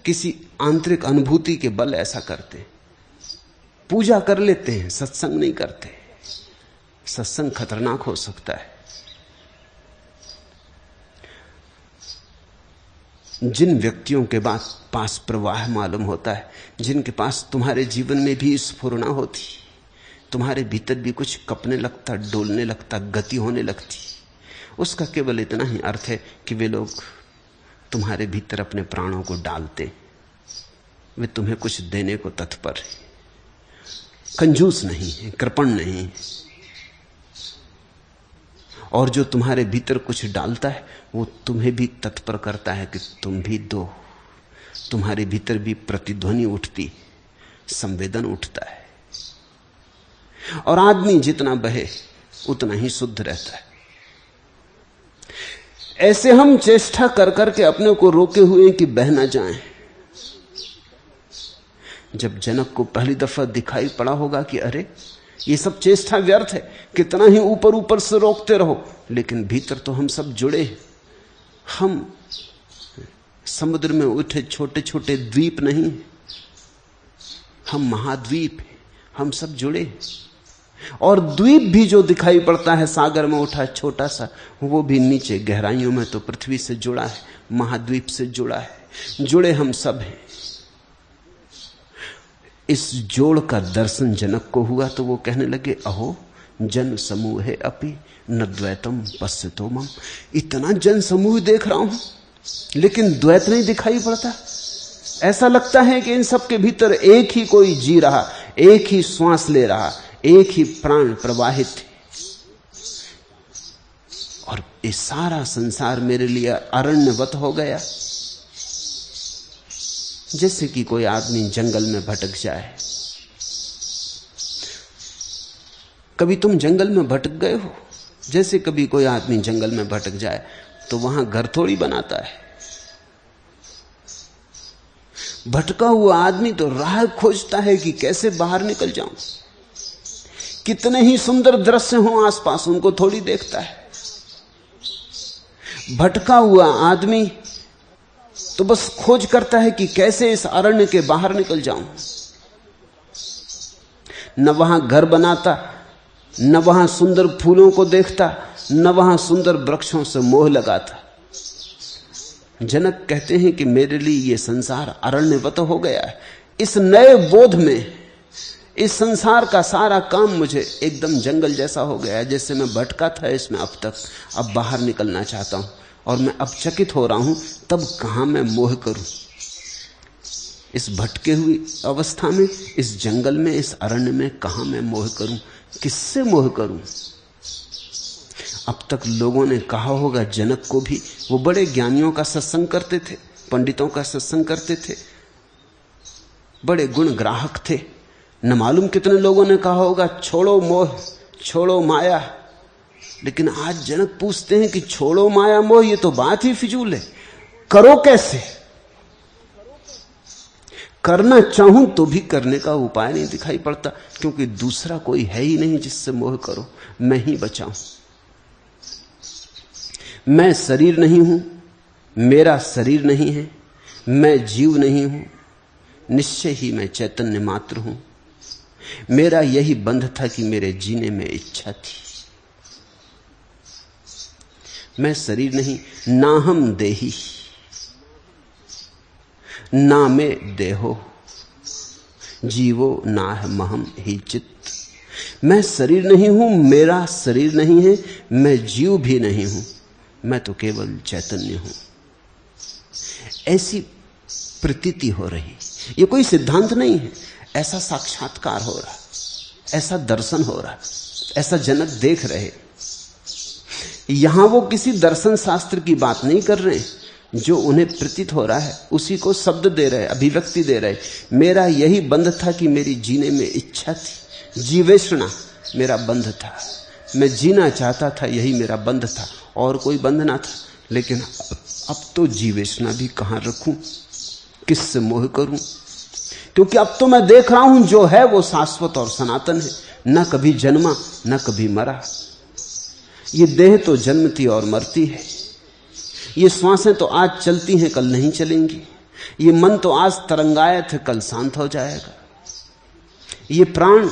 किसी आंतरिक अनुभूति के बल ऐसा करते। पूजा कर लेते हैं, सत्संग नहीं करते। सत्संग खतरनाक हो सकता है। जिन व्यक्तियों के पास प्रवाह मालूम होता है, जिनके पास तुम्हारे जीवन में भी स्फुरना होती, तुम्हारे भीतर भी कुछ कपने लगता, डोलने लगता, गति होने लगती, उसका केवल इतना ही अर्थ है कि वे लोग तुम्हारे भीतर अपने प्राणों को डालते, वे तुम्हें कुछ देने को तत्पर है, कंजूस नहीं है, कृपण नहीं है। और जो तुम्हारे भीतर कुछ डालता है वो तुम्हें भी तत्पर करता है कि तुम भी दो। तुम्हारे भीतर भी प्रतिध्वनि उठती, संवेदन उठता है। और आदमी जितना बहे उतना ही शुद्ध रहता है। ऐसे हम चेष्टा कर करके अपने को रोके हुए कि बह ना जाएं। जब जनक को पहली दफा दिखाई पड़ा होगा कि अरे ये सब चेष्टा व्यर्थ है, कितना ही ऊपर ऊपर से रोकते रहो, लेकिन भीतर तो हम सब जुड़े हैं। हम समुद्र में उठे छोटे छोटे द्वीप नहीं, हम महाद्वीप हैं, हम सब जुड़े हैं। और द्वीप भी जो दिखाई पड़ता है सागर में उठा छोटा सा, वो भी नीचे गहराइयों में तो पृथ्वी से जुड़ा है, महाद्वीप से जुड़ा है। जुड़े हम सब हैं। इस जोड़ का दर्शन जनक को हुआ तो वो कहने लगे, अहो जन समूह है अपि न द्वैतम पश्यतो मम। इतना जन समूह देख रहा हूं लेकिन द्वैत नहीं दिखाई पड़ता। ऐसा लगता है कि इन सब के भीतर एक ही कोई जी रहा, एक ही श्वास ले रहा, एक ही प्राण प्रवाहित है। और ये सारा संसार मेरे लिए अरण्यवत हो गया, जैसे कि कोई आदमी जंगल में भटक जाए। कभी तुम जंगल में भटक गए हो? जैसे कभी कोई आदमी जंगल में भटक जाए तो वहां घर थोड़ी बनाता है। भटका हुआ आदमी तो राह खोजता है कि कैसे बाहर निकल जाऊं। कितने ही सुंदर दृश्य हों आसपास, उनको थोड़ी देखता है। भटका हुआ आदमी तो बस खोज करता है कि कैसे इस अरण्य के बाहर निकल जाऊं। न वहां घर बनाता, न वहां सुंदर फूलों को देखता, न वहां सुंदर वृक्षों से मोह लगाता। जनक कहते हैं कि मेरे लिए यह संसार अरण्यवत हो गया है। इस नए बोध में इस संसार का सारा काम मुझे एकदम जंगल जैसा हो गया है। जैसे मैं भटका था इसमें अब तक, अब बाहर निकलना चाहता हूं और मैं अब चकित हो रहा हूं, तब कहां मैं मोह करूं। इस भटके हुई अवस्था में, इस जंगल में, इस अरण्य में कहां मैं मोह करूं, किससे मोह करूं। अब तक लोगों ने कहा होगा जनक को भी, वो बड़े ज्ञानियों का सत्संग करते थे, पंडितों का सत्संग करते थे, बड़े गुण ग्राहक थे। न मालूम कितने लोगों ने कहा होगा छोड़ो मोह, छोड़ो माया। लेकिन आज जनक पूछते हैं कि छोड़ो माया मोह, ये तो बात ही फिजूल है, करो कैसे। करना चाहूं तो भी करने का उपाय नहीं दिखाई पड़ता, क्योंकि दूसरा कोई है ही नहीं जिससे मोह करो, मैं ही बचाऊं। मैं शरीर नहीं हूं, मेरा शरीर नहीं है, मैं जीव नहीं हूं, निश्चय ही मैं चैतन्य मात्र हूं। मेरा यही बंध था कि मेरे जीने में इच्छा थी। मैं शरीर नहीं, ना हम देही, ना में देहो, जीवो ना है महम ही चित्त। मैं शरीर नहीं हूं, मेरा शरीर नहीं है, मैं जीव भी नहीं हूं, मैं तो केवल चैतन्य हूं। ऐसी प्रतीति हो रही। ये कोई सिद्धांत नहीं है, ऐसा साक्षात्कार हो रहा, ऐसा दर्शन हो रहा, ऐसा जनक देख रहे। यहां वो किसी दर्शन शास्त्र की बात नहीं कर रहे, जो उन्हें प्रतीत हो रहा है उसी को शब्द दे रहे, अभिव्यक्ति दे रहे। मेरा यही बंध था कि मेरी जीने में इच्छा थी, जीवेषणा मेरा बंध था, मैं जीना चाहता था, यही मेरा बंध था, और कोई बंध ना था। लेकिन अब तो जीवेषणा भी कहां रखूं, किससे मोह करूं, क्योंकि अब तो मैं देख रहा हूं जो है वो शाश्वत और सनातन है, न कभी जन्मा न कभी मरा। ये देह तो जन्मती और मरती है, ये श्वासें तो आज चलती हैं कल नहीं चलेंगी, ये मन तो आज तरंगायत है कल शांत हो जाएगा, ये प्राण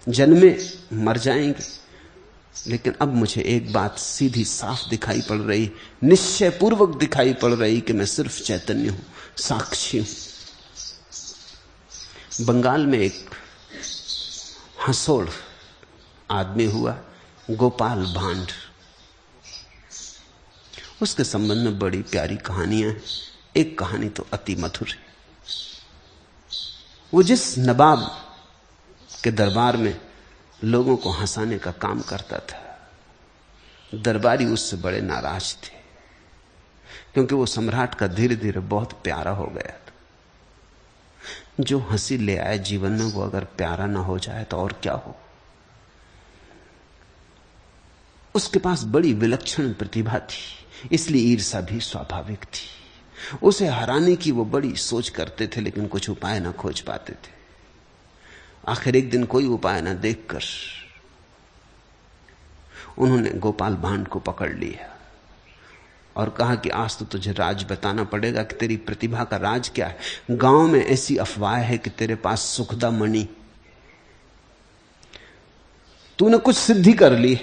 जन्मे मर जाएंगे। लेकिन अब मुझे एक बात सीधी साफ दिखाई पड़ रही, निश्चय पूर्वक दिखाई पड़ रही कि मैं सिर्फ चैतन्य हूं, साक्षी हूं। बंगाल में एक हंसोड़ आदमी हुआ, गोपाल भांड। उसके संबंध में बड़ी प्यारी कहानियां हैं। एक कहानी तो अति मधुर है। वो जिस नवाब के दरबार में लोगों को हंसाने का काम करता था, दरबारी उससे बड़े नाराज थे, क्योंकि वो सम्राट का धीरे धीरे बहुत प्यारा हो गया था। जो हंसी ले आए जीवन में, वो अगर प्यारा ना हो जाए तो और क्या हो। उसके पास बड़ी विलक्षण प्रतिभा थी, इसलिए ईर्ष्या भी स्वाभाविक थी। उसे हराने की वो बड़ी सोच करते थे, लेकिन कुछ उपाय ना खोज पाते थे। आखिर एक दिन कोई उपाय ना देखकर उन्होंने गोपाल भांड को पकड़ लिया और कहा कि आज तो तुझे राज बताना पड़ेगा कि तेरी प्रतिभा का राज क्या है। गांव में ऐसी अफवाह है कि तेरे पास सुखदा मणि, तूने कुछ सिद्धि कर ली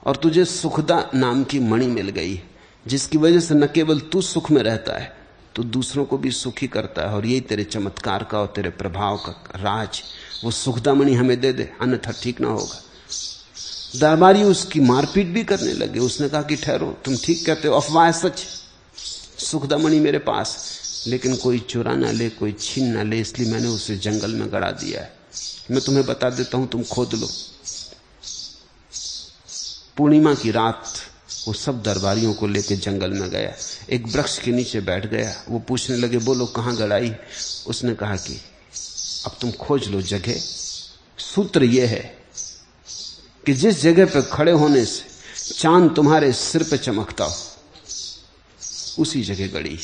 और तुझे सुखदा नाम की मणि मिल गई, जिसकी वजह से न केवल तू सुख में रहता है, तो दूसरों को भी सुखी करता है। और यही तेरे चमत्कार का और तेरे प्रभाव का राज। वो सुखदा मणि हमें दे दे, अन्यथा ठीक ना होगा। दरबारी उसकी मारपीट भी करने लगे। उसने कहा कि ठहरो, तुम ठीक कहते हो, अफवाह सच, सुखदा मणि मेरे पास, लेकिन कोई चुरा ना ले, कोई छीन ना ले, इसलिए मैंने उसे जंगल में गड़ा दिया है। मैं तुम्हें बता देता हूं, तुम खोद लो। पूर्णिमा की रात वो सब दरबारियों को लेकर जंगल में गया, एक वृक्ष के नीचे बैठ गया। वो पूछने लगे, बोलो कहां गड़ाई? उसने कहा कि अब तुम खोज लो जगह। सूत्र यह है कि जिस जगह पर खड़े होने से चांद तुम्हारे सिर पे चमकता हो, उसी जगह गड़ी।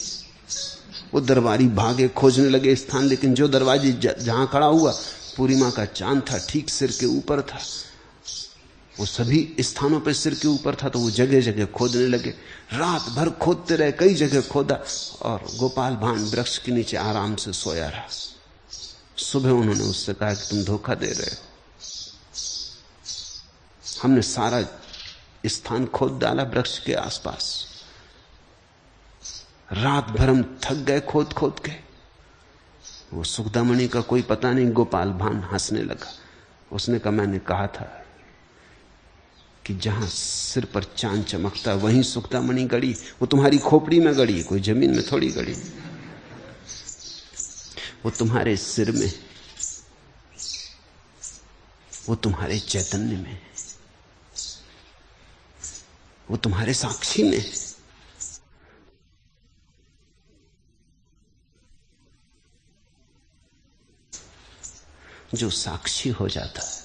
वो दरबारी भागे, खोजने लगे स्थान, लेकिन जो दरवाजे जहां खड़ा हुआ, पूर्णिमा का चांद था, ठीक सिर के ऊपर था। वो सभी स्थानों पर सिर के ऊपर था, तो वो जगह जगह खोदने लगे। रात भर खोदते रहे, कई जगह खोदा, और गोपाल भांड वृक्ष के नीचे आराम से सोया रहा। सुबह उन्होंने उससे कहा कि तुम धोखा दे रहे हो, हमने सारा स्थान खोद डाला वृक्ष के आसपास, रात भर हम थक गए खोद खोद के। वो सुखदामणि का कोई पता नहीं। गोपाल भांड हंसने लगा। उसने कहा, मैंने कहा था कि जहां सिर पर चांद चमकता वहीं सुखदामणि गड़ी। वो तुम्हारी खोपड़ी में गड़ी, कोई जमीन में थोड़ी गड़ी। वो तुम्हारे सिर में, वो तुम्हारे चैतन्य में, वो तुम्हारे साक्षी में। जो साक्षी हो जाता है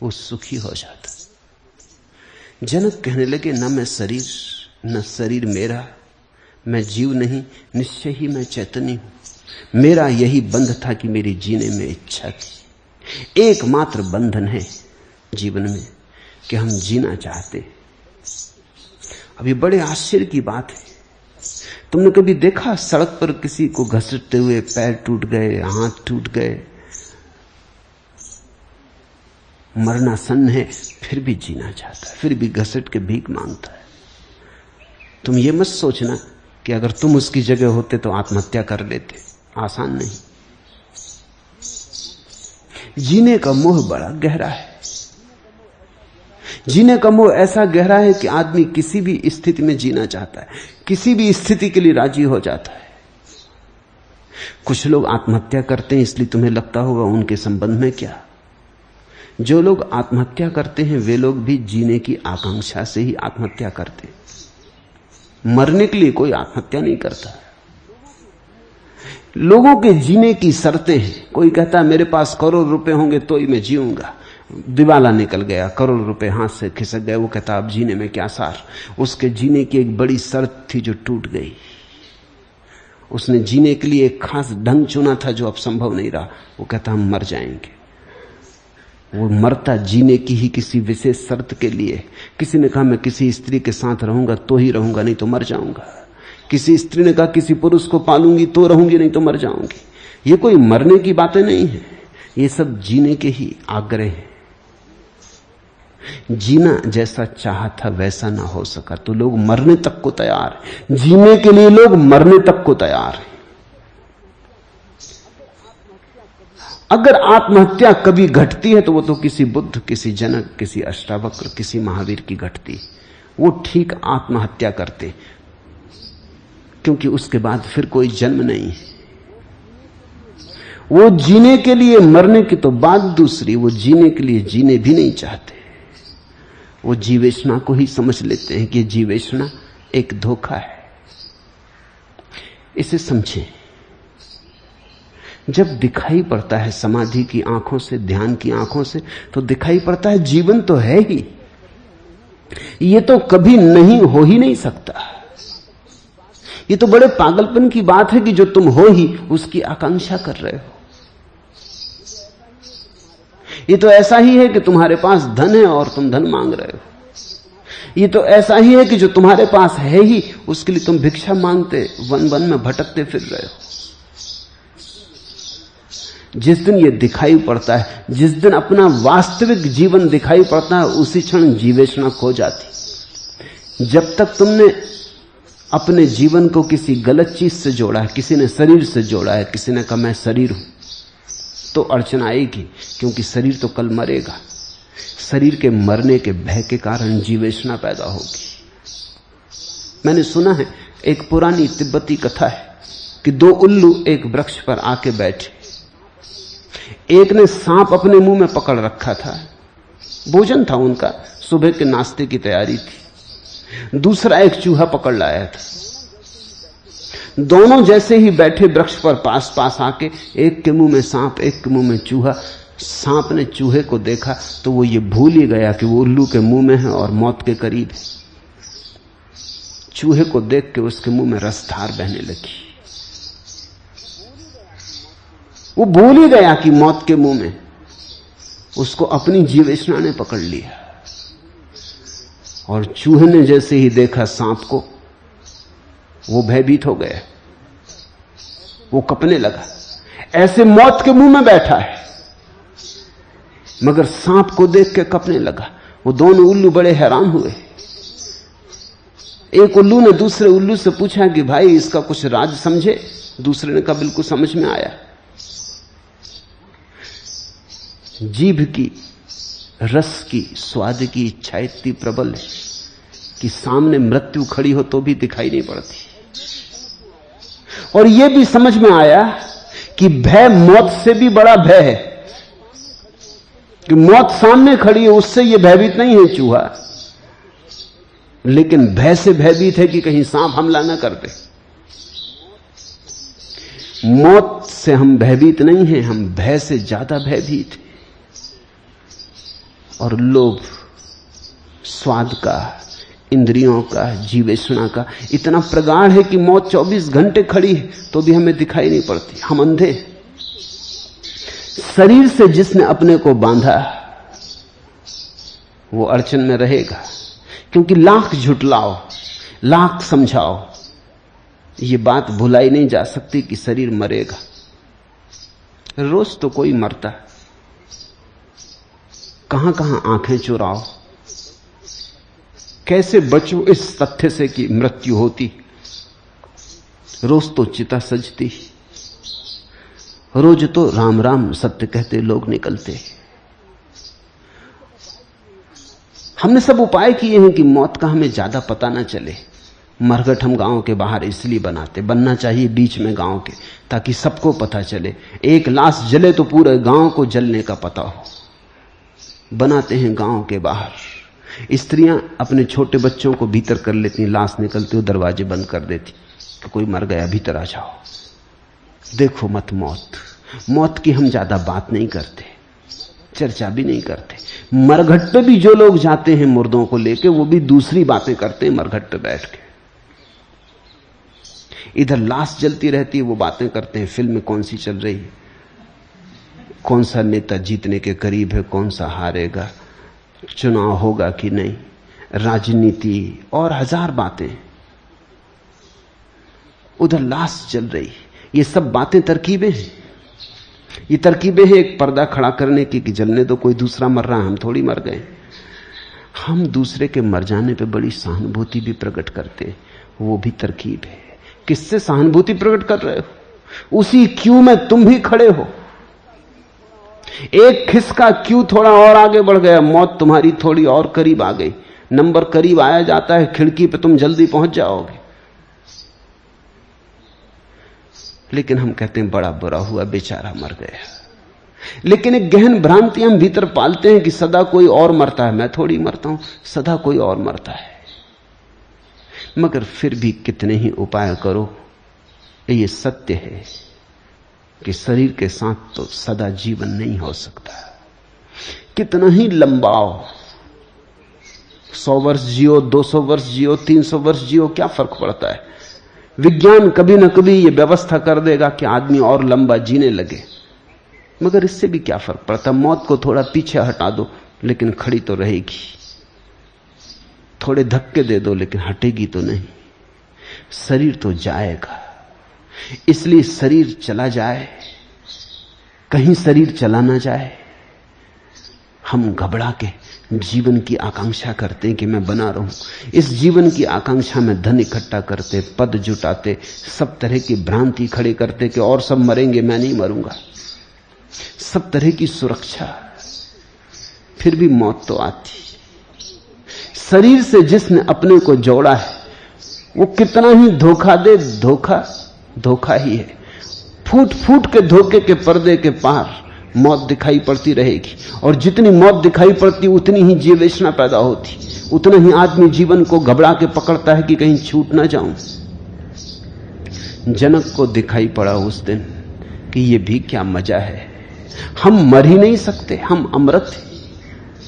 वो सुखी हो जाता है। जनक कहने लगे, न मैं शरीर न शरीर मेरा, मैं जीव नहीं, निश्चय ही मैं चैतन्य हूं। मेरा यही बंध था कि मेरी जीने में इच्छा थी। एकमात्र बंधन है जीवन में कि हम जीना चाहते। अब ये बड़े आश्चर्य की बात है। तुमने कभी देखा सड़क पर किसी को घसीटते हुए पैर टूट गए, हाथ टूट गए, मरना सन्न है, फिर भी जीना चाहता है, फिर भी घसीट के भीख मांगता है। तुम ये मत सोचना कि अगर तुम उसकी जगह होते तो आत्महत्या कर लेते। आसान नहीं। जीने का मोह बड़ा गहरा है। जीने का मोह ऐसा गहरा है कि आदमी किसी भी स्थिति में जीना चाहता है, किसी भी स्थिति के लिए राजी हो जाता है। कुछ लोग आत्महत्या करते हैं, इसलिए तुम्हें लगता होगा उनके संबंध में क्या। जो लोग आत्महत्या करते हैं वे लोग भी जीने की आकांक्षा से ही आत्महत्या करते हैं। मरने के लिए कोई आत्महत्या नहीं करता। लोगों के जीने की शर्तें हैं। कोई कहता है मेरे पास करोड़ रुपए होंगे तो ही मैं जीऊंगा। दिवाला निकल गया, करोड़ रुपए हाथ से खिसक गए, वो कहता अब जीने में क्या सार। उसके जीने की एक बड़ी शर्त थी जो टूट गई। उसने जीने के लिए एक खास ढंग चुना था जो अब संभव नहीं रहा। वो कहता हम मर जाएंगे। वो मरता जीने की ही किसी विशेष शर्त के लिए। किसी ने कहा मैं किसी स्त्री के साथ रहूंगा तो ही रहूंगा, नहीं तो मर जाऊंगा। किसी स्त्री ने कहा किसी पुरुष को पालूंगी तो रहूंगी, नहीं तो मर जाऊंगी। ये कोई मरने की बातें नहीं है, ये सब जीने के ही आग्रह हैं। जीना जैसा चाहा था वैसा ना हो सका तो लोग मरने तक को तैयार हैं। जीने के लिए लोग मरने तक को तैयार हैं। अगर आत्महत्या कभी घटती है तो वो तो किसी बुद्ध, किसी जनक, किसी अष्टावक्र, किसी महावीर की घटती है। वो ठीक आत्महत्या करते, क्योंकि उसके बाद फिर कोई जन्म नहीं है। वो जीने के लिए, मरने की तो बात दूसरी, वो जीने के लिए जीने भी नहीं चाहते। वो जीवेशना को ही समझ लेते हैं कि जीवेशना एक धोखा है। इसे समझें। जब दिखाई पड़ता है समाधि की आंखों से, ध्यान की आंखों से, तो दिखाई पड़ता है जीवन तो है ही, ये तो कभी नहीं हो ही नहीं सकता। ये तो बड़े पागलपन की बात है कि जो तुम हो ही उसकी आकांक्षा कर रहे हो। ये तो ऐसा ही है कि तुम्हारे पास धन है और तुम धन मांग रहे हो। ये तो ऐसा ही है कि जो तुम्हारे पास है ही उसके लिए तुम भिक्षा मांगते वन वन में भटकते फिर रहे हो। जिस दिन ये दिखाई पड़ता है, जिस दिन अपना वास्तविक जीवन दिखाई पड़ता है, उसी क्षण जीवेशना खो जाती। जब तक तुमने अपने जीवन को किसी गलत चीज से जोड़ा है, किसी ने शरीर से जोड़ा है, किसी ने कहा मैं शरीर हूं, तो अड़चन आएगी, क्योंकि शरीर तो कल मरेगा। शरीर के मरने के भय के कारण जीवेशना पैदा होगी। मैंने सुना है, एक पुरानी तिब्बती कथा है कि दो उल्लू एक वृक्ष पर आके बैठे। एक ने सांप अपने मुंह में पकड़ रखा था, भोजन था उनका, सुबह के नाश्ते की तैयारी थी। दूसरा एक चूहा पकड़ लाया था। दोनों जैसे ही बैठे वृक्ष पर पास पास आके, एक के मुंह में सांप, एक के मुंह में चूहा। सांप ने चूहे को देखा तो वो ये भूल ही गया कि वो उल्लू के मुंह में है और मौत के करीब है। चूहे को देख के उसके मुंह में रसधार बहने लगी। वो भूल ही गया कि मौत के मुंह में। उसको अपनी जीवेशना ने पकड़ लिया। और चूहे ने जैसे ही देखा सांप को, वो भयभीत हो गया, वो कपने लगा। ऐसे मौत के मुंह में बैठा है मगर सांप को देख के कपने लगा। वो दोनों उल्लू बड़े हैरान हुए। एक उल्लू ने दूसरे उल्लू से पूछा कि भाई इसका कुछ राज समझे? दूसरे ने कहा बिल्कुल समझ में आया। जीभ की, रस की, स्वाद की इच्छा इतनी प्रबल है कि सामने मृत्यु खड़ी हो तो भी दिखाई नहीं पड़ती। और यह भी समझ में आया कि भय मौत से भी बड़ा भय है, कि मौत सामने खड़ी है, उससे यह भयभीत नहीं है चूहा, लेकिन भय से भयभीत है कि कहीं सांप हमला न कर दे। मौत से हम भयभीत नहीं हैं, हम भय से ज्यादा भयभीत हैं। और लोभ, स्वाद का, इंद्रियों का, जीवेशना का इतना प्रगाढ़ है कि मौत 24 घंटे खड़ी है तो भी हमें दिखाई नहीं पड़ती। हम अंधे। शरीर से जिसने अपने को बांधा वो अड़चन में रहेगा, क्योंकि लाख झुटलाओ, लाख समझाओ, ये बात भुलाई नहीं जा सकती कि शरीर मरेगा। रोज तो कोई मरता है, कहां कहां आंखें चुराओ, कैसे बचो इस तथ्य से कि मृत्यु होती। रोज तो चिता सजती, रोज तो राम राम सत्य कहते लोग निकलते। हमने सब उपाय किए हैं कि मौत का हमें ज्यादा पता ना चले। मरघट हम गांव के बाहर इसलिए बनाते, बनना चाहिए बीच में गांव के, ताकि सबको पता चले। एक लाश जले तो पूरे गांव को जलने का पता हो। बनाते हैं गांव के बाहर। स्त्रियां अपने छोटे बच्चों को भीतर कर लेती, लाश निकलती हो दरवाजे बंद कर देती कि कोई मर गया, भीतर आ जाओ। देखो मत मौत। मौत की हम ज्यादा बात नहीं करते, चर्चा भी नहीं करते। मरघट पे भी जो लोग जाते हैं मुर्दों को लेके, वो भी दूसरी बातें करते हैं मरघट पे बैठ के। इधर लाश जलती रहती है, वो बातें करते हैं फिल्म कौन सी चल रही है, कौन सा नेता जीतने के करीब है, कौन सा हारेगा, चुनाव होगा कि नहीं, राजनीति और हजार बातें। उधर लाश जल रही। ये सब बातें तरकीबें हैं। ये तरकीबें हैं एक पर्दा खड़ा करने की कि जलने दो, कोई दूसरा मर रहा, हम थोड़ी मर गए। हम दूसरे के मर जाने पे बड़ी सहानुभूति भी प्रकट करते हैं, वो भी तरकीब है। किससे सहानुभूति प्रकट कर रहे हो? उसी क्यू में तुम भी खड़े हो। एक खिसका क्यू थोड़ा और आगे बढ़ गया, मौत तुम्हारी थोड़ी और करीब आ गई। नंबर करीब आया जाता है, खिड़की पे तुम जल्दी पहुंच जाओगे। लेकिन हम कहते हैं बड़ा बुरा हुआ, बेचारा मर गया। लेकिन एक गहन भ्रांति हम भीतर पालते हैं कि सदा कोई और मरता है, मैं थोड़ी मरता हूं, सदा कोई और मरता है। मगर फिर भी कितने ही उपाय करो, ये सत्य है कि शरीर के साथ तो सदा जीवन नहीं हो सकता। कितना ही लंबाओ, 100 वर्ष जियो, 200 वर्ष जियो, 300 वर्ष जियो, क्या फर्क पड़ता है? विज्ञान कभी ना कभी ये व्यवस्था कर देगा कि आदमी और लंबा जीने लगे, मगर इससे भी क्या फर्क पड़ता। मौत को थोड़ा पीछे हटा दो लेकिन खड़ी तो रहेगी, थोड़े धक्के दे दो लेकिन हटेगी तो नहीं। शरीर तो जाएगा, इसलिए शरीर चला जाए, कहीं शरीर चला ना जाए, हम घबरा के जीवन की आकांक्षा करते हैं कि मैं बना रहूं। इस जीवन की आकांक्षा में धन इकट्ठा करते, पद जुटाते, सब तरह की भ्रांति खड़े करते कि और सब मरेंगे, मैं नहीं मरूंगा, सब तरह की सुरक्षा। फिर भी मौत तो आती। शरीर से जिसने अपने को जोड़ा है वो कितना ही धोखा दे, धोखा धोखा ही है। फूट फूट के धोखे के पर्दे के पार मौत दिखाई पड़ती रहेगी, और जितनी मौत दिखाई पड़ती उतनी ही जीवेशना पैदा होती, उतना ही आदमी जीवन को घबरा के पकड़ता है कि कहीं छूट ना जाऊं। जनक को दिखाई पड़ा उस दिन कि ये भी क्या मजा है, हम मर ही नहीं सकते, हम अमृत हैं,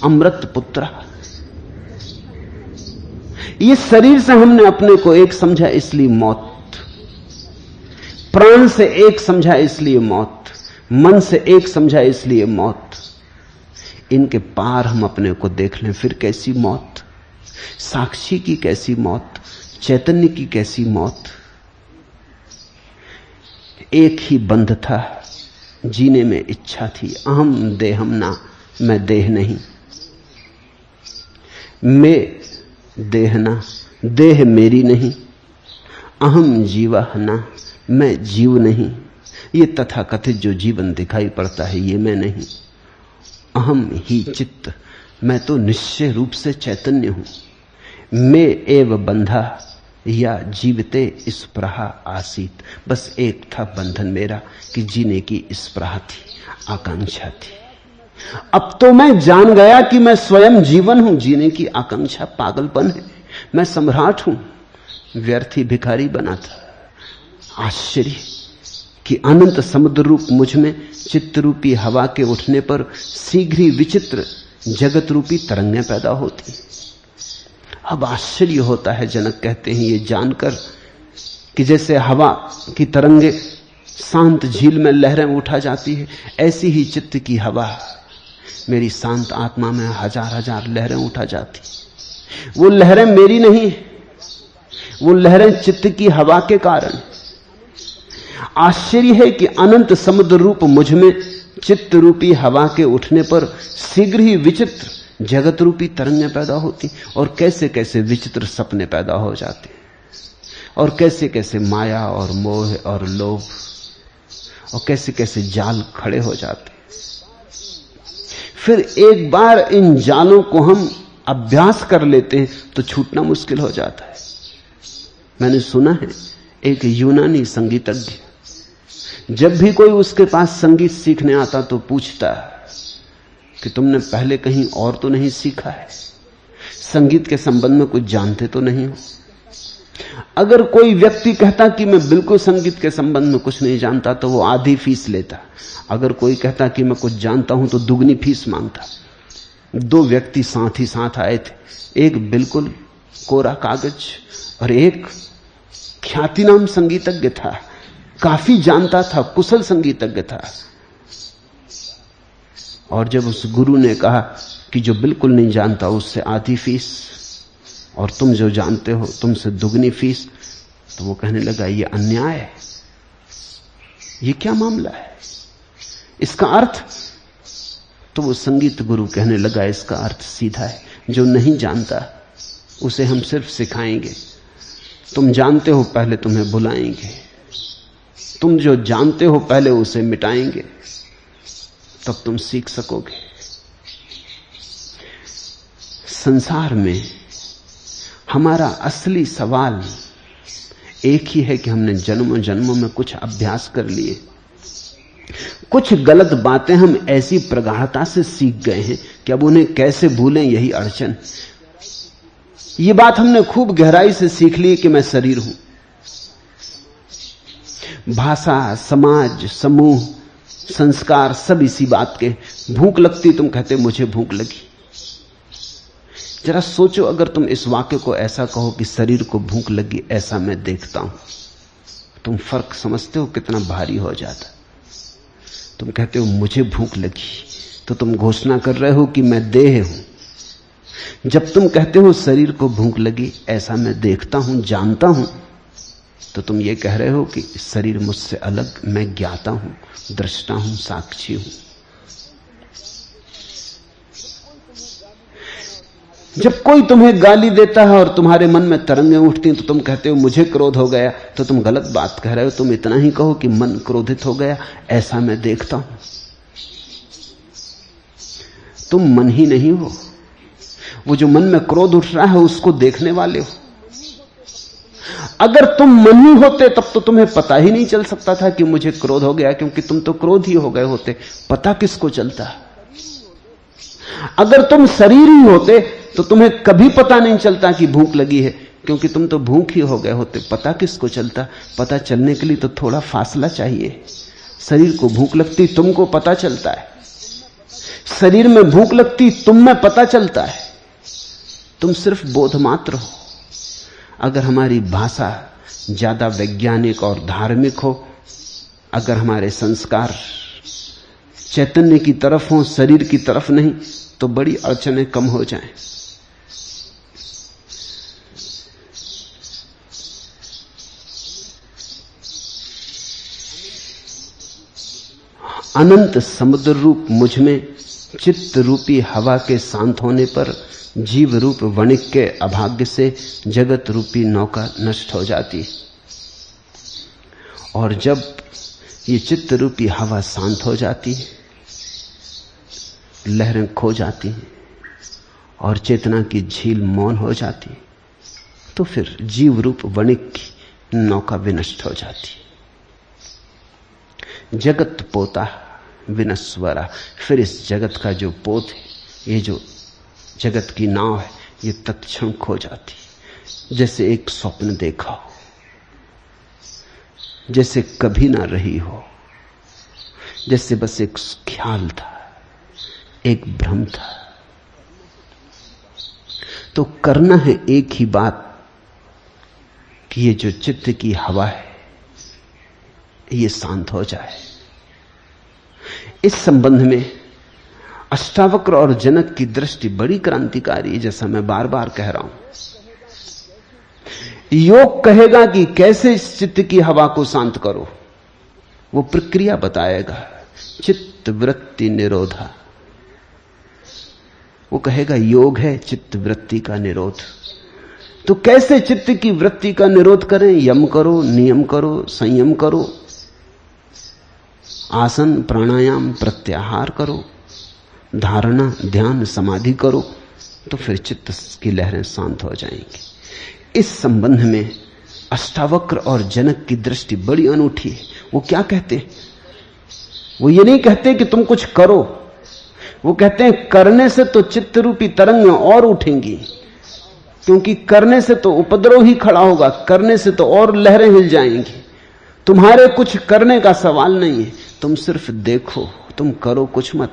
अमृत पुत्रा। ये शरीर से हमने अपने को एक समझा इसलिए मौत, प्राण से एक समझा इसलिए मौत, मन से एक समझा इसलिए मौत। इनके पार हम अपने को देख लें, फिर कैसी मौत। साक्षी की कैसी मौत, चैतन्य की कैसी मौत। एक ही बंध था, जीने में इच्छा थी, अहम देहम ना, मैं देह नहीं, मैं देह ना, देह मेरी नहीं, अहम जीवा ना, मैं जीव नहीं। ये तथाकथित जो जीवन दिखाई पड़ता है ये मैं नहीं, अहम ही चित्त, मैं तो निश्चय रूप से चैतन्य हूं। मैं एव बंधा या जीवते स्पृहा आसीत, बस एक था बंधन मेरा कि जीने की स्पृहा थी, आकांक्षा थी। अब तो मैं जान गया कि मैं स्वयं जीवन हूं, जीने की आकांक्षा पागलपन है, मैं सम्राट हूं, व्यर्थी भिखारी बना था। आश्चर्य कि अनंत समुद्र रूप मुझ में चित्त रूपी हवा के उठने पर शीघ्र ही विचित्र जगत रूपी तरंगें पैदा होती। अब आश्चर्य होता है, जनक कहते हैं, ये जानकर कि जैसे हवा की तरंगे शांत झील में लहरें उठा जाती है, ऐसी ही चित्त की हवा मेरी शांत आत्मा में हजार हजार लहरें उठा जाती। वो लहरें मेरी नहीं, वो लहरें चित्त की हवा के कारण। आश्चर्य है कि अनंत समुद्र रूप मुझ में चित्त रूपी हवा के उठने पर शीघ्र ही विचित्र जगत रूपी तरंगें पैदा होती, और कैसे कैसे विचित्र सपने पैदा हो जाते, और कैसे कैसे माया और मोह और लोभ और कैसे कैसे जाल खड़े हो जाते। फिर एक बार इन जालों को हम अभ्यास कर लेते हैं तो छूटना मुश्किल हो जाता है। मैंने सुना है एक यूनानी संगीतज्ञ जब भी कोई उसके पास संगीत सीखने आता तो पूछता कि तुमने पहले कहीं और तो नहीं सीखा है, संगीत के संबंध में कुछ जानते तो नहीं हो। अगर कोई व्यक्ति कहता कि मैं बिल्कुल संगीत के संबंध में कुछ नहीं जानता तो वो आधी फीस लेता, अगर कोई कहता कि मैं कुछ जानता हूं तो दुगनी फीस मांगता। दो व्यक्ति साथ ही साथ आए थे, एक बिल्कुल कोरा कागज और एक ख्याति नाम संगीतज्ञ था, काफी जानता था, कुशल संगीतज्ञ था। और जब उस गुरु ने कहा कि जो बिल्कुल नहीं जानता उससे आधी फीस और तुम जो जानते हो तुमसे दुगनी फीस, तो वो कहने लगा ये अन्याय है, ये क्या मामला है, इसका अर्थ। तो वो संगीत गुरु कहने लगा इसका अर्थ सीधा है, जो नहीं जानता उसे हम सिर्फ सिखाएंगे, तुम जानते हो पहले तुम्हें बुलाएंगे, तुम जो जानते हो पहले उसे मिटाएंगे, तब तुम सीख सकोगे। संसार में हमारा असली सवाल एक ही है कि हमने जन्मों जन्मों में कुछ अभ्यास कर लिए, कुछ गलत बातें हम ऐसी प्रगाढ़ता से सीख गए हैं कि अब उन्हें कैसे भूलें यही अड़चन। ये बात हमने खूब गहराई से सीख ली कि मैं शरीर हूं। भाषा, समाज, समूह, संस्कार सब इसी बात के। भूख लगती तुम कहते मुझे भूख लगी। जरा सोचो अगर तुम इस वाक्य को ऐसा कहो कि शरीर को भूख लगी ऐसा मैं देखता हूं, तुम फर्क समझते हो कितना भारी हो जाता। तुम कहते हो मुझे भूख लगी, तो तुम घोषणा कर रहे हो कि मैं देह हूं। जब तुम कहते हो शरीर को भूख लगी, ऐसा मैं देखता हूं, जानता हूं, तो तुम ये कह रहे हो कि शरीर मुझसे अलग, मैं ज्ञाता हूं, दृष्टा हूं, साक्षी हूं। जब कोई तुम्हें गाली देता है और तुम्हारे मन में तरंगें उठती हैं, तो तुम कहते हो मुझे क्रोध हो गया, तो तुम गलत बात कह रहे हो। तुम इतना ही कहो कि मन क्रोधित हो गया, ऐसा मैं देखता हूं। तुम मन ही नहीं हो, वो जो मन में क्रोध उठ रहा है उसको देखने वाले हो। अगर तुम मन ही होते तब तो तुम्हें पता ही नहीं चल सकता था कि मुझे क्रोध हो गया, क्योंकि तुम तो क्रोध ही हो गए होते, पता किसको चलता। अगर तुम शरीर ही होते तो तुम्हें कभी पता नहीं चलता कि भूख लगी है, क्योंकि तुम तो भूख ही हो गए होते, पता किसको चलता। पता चलने के लिए तो थोड़ा फासला चाहिए। शरीर को भूख लगती, तुमको पता चलता है। शरीर में भूख लगती, तुम में पता चलता है। तुम सिर्फ बोध मात्र हो। अगर हमारी भाषा ज्यादा वैज्ञानिक और धार्मिक हो, अगर हमारे संस्कार चैतन्य की तरफ हो, शरीर की तरफ नहीं, तो बड़ी अड़चनें कम हो जाएं। अनंत समुद्र रूप मुझ में चित्त रूपी हवा के शांत होने पर जीव रूप वणिक के अभाग्य से जगत रूपी नौका नष्ट हो जाती है। और जब ये चित्त रूपी हवा शांत हो जाती है, लहरें खो जाती हैं और चेतना की झील मौन हो जाती है, तो फिर जीव रूप वणिक की नौका विनष्ट हो जाती है। जगत पोता विनस्वरा, फिर इस जगत का जो पोत है, ये जो जगत की नाव है, ये तत्क्षण खो जाती, जैसे एक स्वप्न देखा हो, जैसे कभी ना रही हो, जैसे बस एक ख्याल था, एक भ्रम था। तो करना है एक ही बात कि ये जो चित्त की हवा है, ये शांत हो जाए। इस संबंध में अष्टावक्र और जनक की दृष्टि बड़ी क्रांतिकारी है, जैसा मैं बार बार कह रहा हूं। योग कहेगा कि कैसे इस चित्त की हवा को शांत करो, वो प्रक्रिया बताएगा। चित्त वृत्ति निरोधा, वो कहेगा योग है चित्त वृत्ति का निरोध। तो कैसे चित्त की वृत्ति का निरोध करें? यम करो, नियम करो, संयम करो, आसन प्राणायाम प्रत्याहार करो, धारणा ध्यान समाधि करो, तो फिर चित्त की लहरें शांत हो जाएंगी। इस संबंध में अष्टावक्र और जनक की दृष्टि बड़ी अनूठी है। वो क्या कहते हैं? वो ये नहीं कहते कि तुम कुछ करो, वो कहते हैं करने से तो चित्त रूपी तरंगें और उठेंगी, क्योंकि करने से तो उपद्रव ही खड़ा होगा, करने से तो और लहरें हिल जाएंगी। तुम्हारे कुछ करने का सवाल नहीं है, तुम सिर्फ देखो, तुम करो कुछ मत।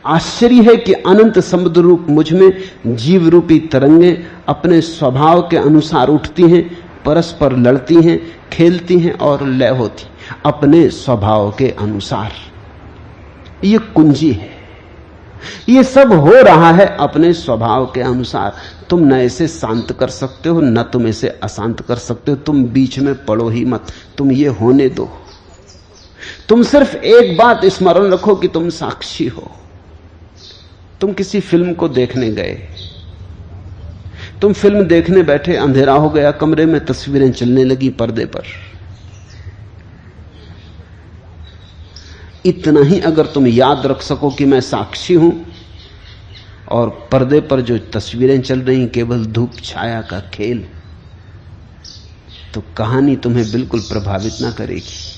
आश्चर्य है कि अनंत समुद्र रूप मुझ में जीव रूपी तरंगें अपने स्वभाव के अनुसार उठती हैं, परस्पर लड़ती हैं, खेलती हैं और लय होती, अपने स्वभाव के अनुसार। ये कुंजी है, ये सब हो रहा है अपने स्वभाव के अनुसार। तुम न इसे शांत कर सकते हो, न तुम इसे अशांत कर सकते हो। तुम बीच में पड़ो ही मत, तुम ये होने दो। तुम सिर्फ एक बात स्मरण रखो कि तुम साक्षी हो। तुम किसी फिल्म को देखने गए, तुम फिल्म देखने बैठे, अंधेरा हो गया कमरे में, तस्वीरें चलने लगी पर्दे पर। इतना ही अगर तुम याद रख सको कि मैं साक्षी हूं और पर्दे पर जो तस्वीरें चल रही केवल धूप छाया का खेल, तो कहानी तुम्हें बिल्कुल प्रभावित ना करेगी।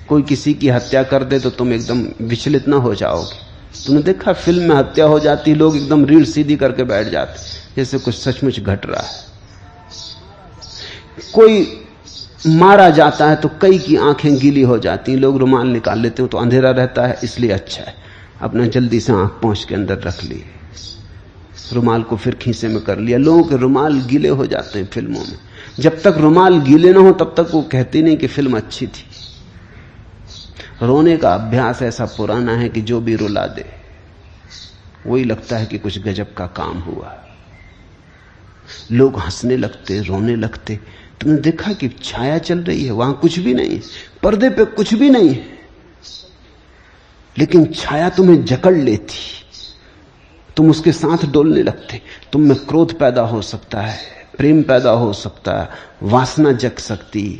कोई किसी की हत्या कर दे तो तुम एकदम विचलित ना हो जाओगे। तुमने देखा फिल्म में हत्या हो जाती, लोग एकदम रीढ़ सीधी करके बैठ जाते, जैसे कुछ सचमुच घट रहा है। कोई मारा जाता है तो कई की आंखें गीली हो जाती, लोग रुमाल निकाल लेते हो, तो अंधेरा रहता है इसलिए अच्छा है, अपना जल्दी से आंख पोंछ के अंदर रख ली, रुमाल को फिर खीसे में कर लिया। लोगों के रुमाल गीले हो जाते हैं फिल्मों में। जब तक रुमाल गीले ना हो तब तक वो कहती नहीं कि फिल्म अच्छी थी। रोने का अभ्यास ऐसा पुराना है कि जो भी रुला दे वही लगता है कि कुछ गजब का काम हुआ। लोग हंसने लगते, रोने लगते। तुमने देखा कि छाया चल रही है, वहां कुछ भी नहीं है, पर्दे पे कुछ भी नहीं है, लेकिन छाया तुम्हें जकड़ लेती, तुम उसके साथ डोलने लगते। तुम में क्रोध पैदा हो सकता है, प्रेम पैदा हो सकता है, वासना जग सकती,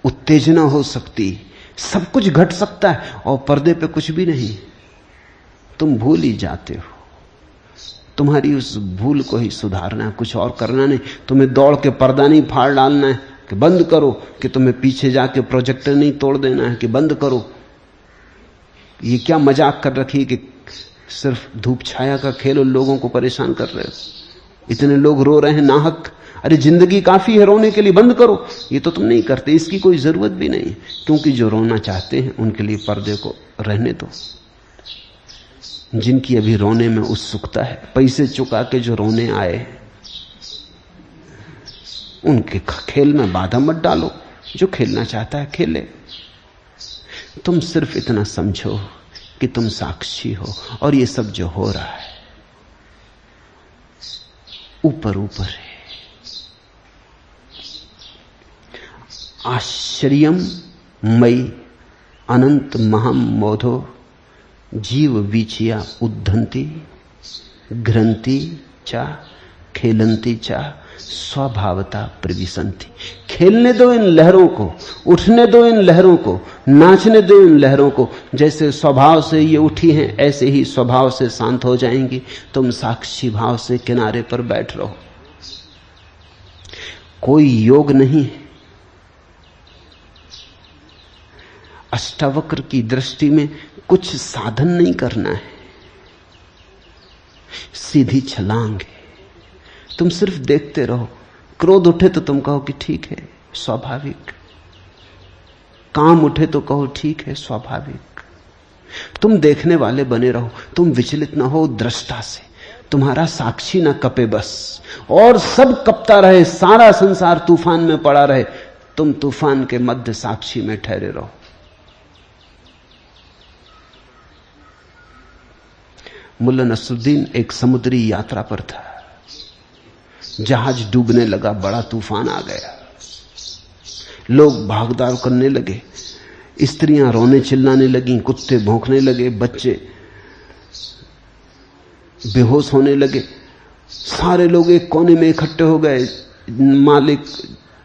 उत्तेजना हो सकती, सब कुछ घट सकता है, और पर्दे पे कुछ भी नहीं। तुम भूल ही जाते हो। तुम्हारी उस भूल को ही सुधारना है, कुछ और करना नहीं। तुम्हें दौड़ के पर्दा नहीं फाड़ डालना है कि बंद करो, कि तुम्हें पीछे जाके प्रोजेक्टर नहीं तोड़ देना है कि बंद करो। ये क्या मजाक कर रखी है कि सिर्फ धूप छाया का खेल और लोगों को परेशान कर रहे हो। इतने लोग रो रहे हैं नाहक, अरे जिंदगी काफी है रोने के लिए, बंद करो। ये तो तुम नहीं करते, इसकी कोई जरूरत भी नहीं, क्योंकि जो रोना चाहते हैं उनके लिए पर्दे को रहने दो। जिनकी अभी रोने में उत्सुकता है, पैसे चुका के जो रोने आए, उनके खेल में बाधा मत डालो। जो खेलना चाहता है खेले। तुम सिर्फ इतना समझो कि तुम साक्षी हो, और ये सब जो हो रहा है ऊपर ऊपर है। आश्चर्यम मई अनंत महम मोधो जीव वीचिया उद्धंती घ्रंती चा खेलंती चा स्वभावता प्रविशंति। खेलने दो इन लहरों को, उठने दो इन लहरों को, नाचने दो इन लहरों को। जैसे स्वभाव से ये उठी हैं ऐसे ही स्वभाव से शांत हो जाएंगी। तुम साक्षी भाव से किनारे पर बैठ रहो। कोई योग नहीं। अष्टावक्र की दृष्टि में कुछ साधन नहीं करना है, सीधी छलांग है। तुम सिर्फ देखते रहो। क्रोध उठे तो तुम कहो कि ठीक है, स्वाभाविक। काम उठे तो कहो ठीक है, स्वाभाविक। तुम देखने वाले बने रहो, तुम विचलित ना हो दृष्टा से। तुम्हारा साक्षी ना कपे बस, और सब कपता रहे, सारा संसार तूफान में पड़ा रहे, तुम तूफान के मध्य साक्षी में ठहरे रहो। मुल्ला नसरुद्दीन एक समुद्री यात्रा पर था। जहाज डूबने लगा, बड़ा तूफान आ गया। लोग भागदौड़ करने लगे, स्त्रियां रोने चिल्लाने लगीं, कुत्ते भौंकने लगे, बच्चे बेहोश होने लगे। सारे लोग एक कोने में इकट्ठे हो गए। मालिक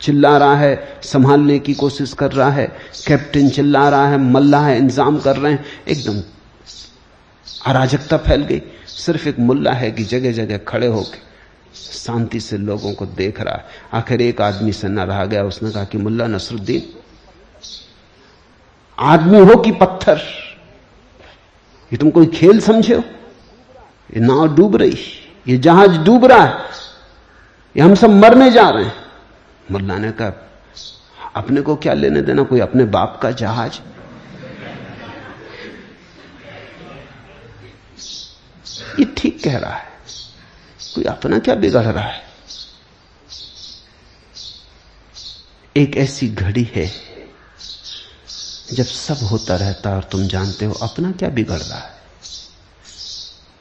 चिल्ला रहा है, संभालने की कोशिश कर रहा है, कैप्टन चिल्ला रहा है, मल्लाह इंतजाम कर रहे हैं। एकदम अराजकता फैल गई। सिर्फ एक मुल्ला है कि जगह जगह खड़े होकर शांति से लोगों को देख रहा है। आखिर एक आदमी से न रहा गया, उसने कहा कि मुल्ला नसरुद्दीन, आदमी हो कि पत्थर, ये तुम कोई खेल समझे हो? ये नाव डूब रही, ये जहाज डूब रहा है, ये हम सब मरने जा रहे हैं। मुल्ला ने कहा, अपने को क्या लेने देना, कोई अपने बाप का जहाज। ये ठीक कह रहा है, कोई अपना क्या बिगड़ रहा है। एक ऐसी घड़ी है जब सब होता रहता है और तुम जानते हो अपना क्या बिगड़ रहा है।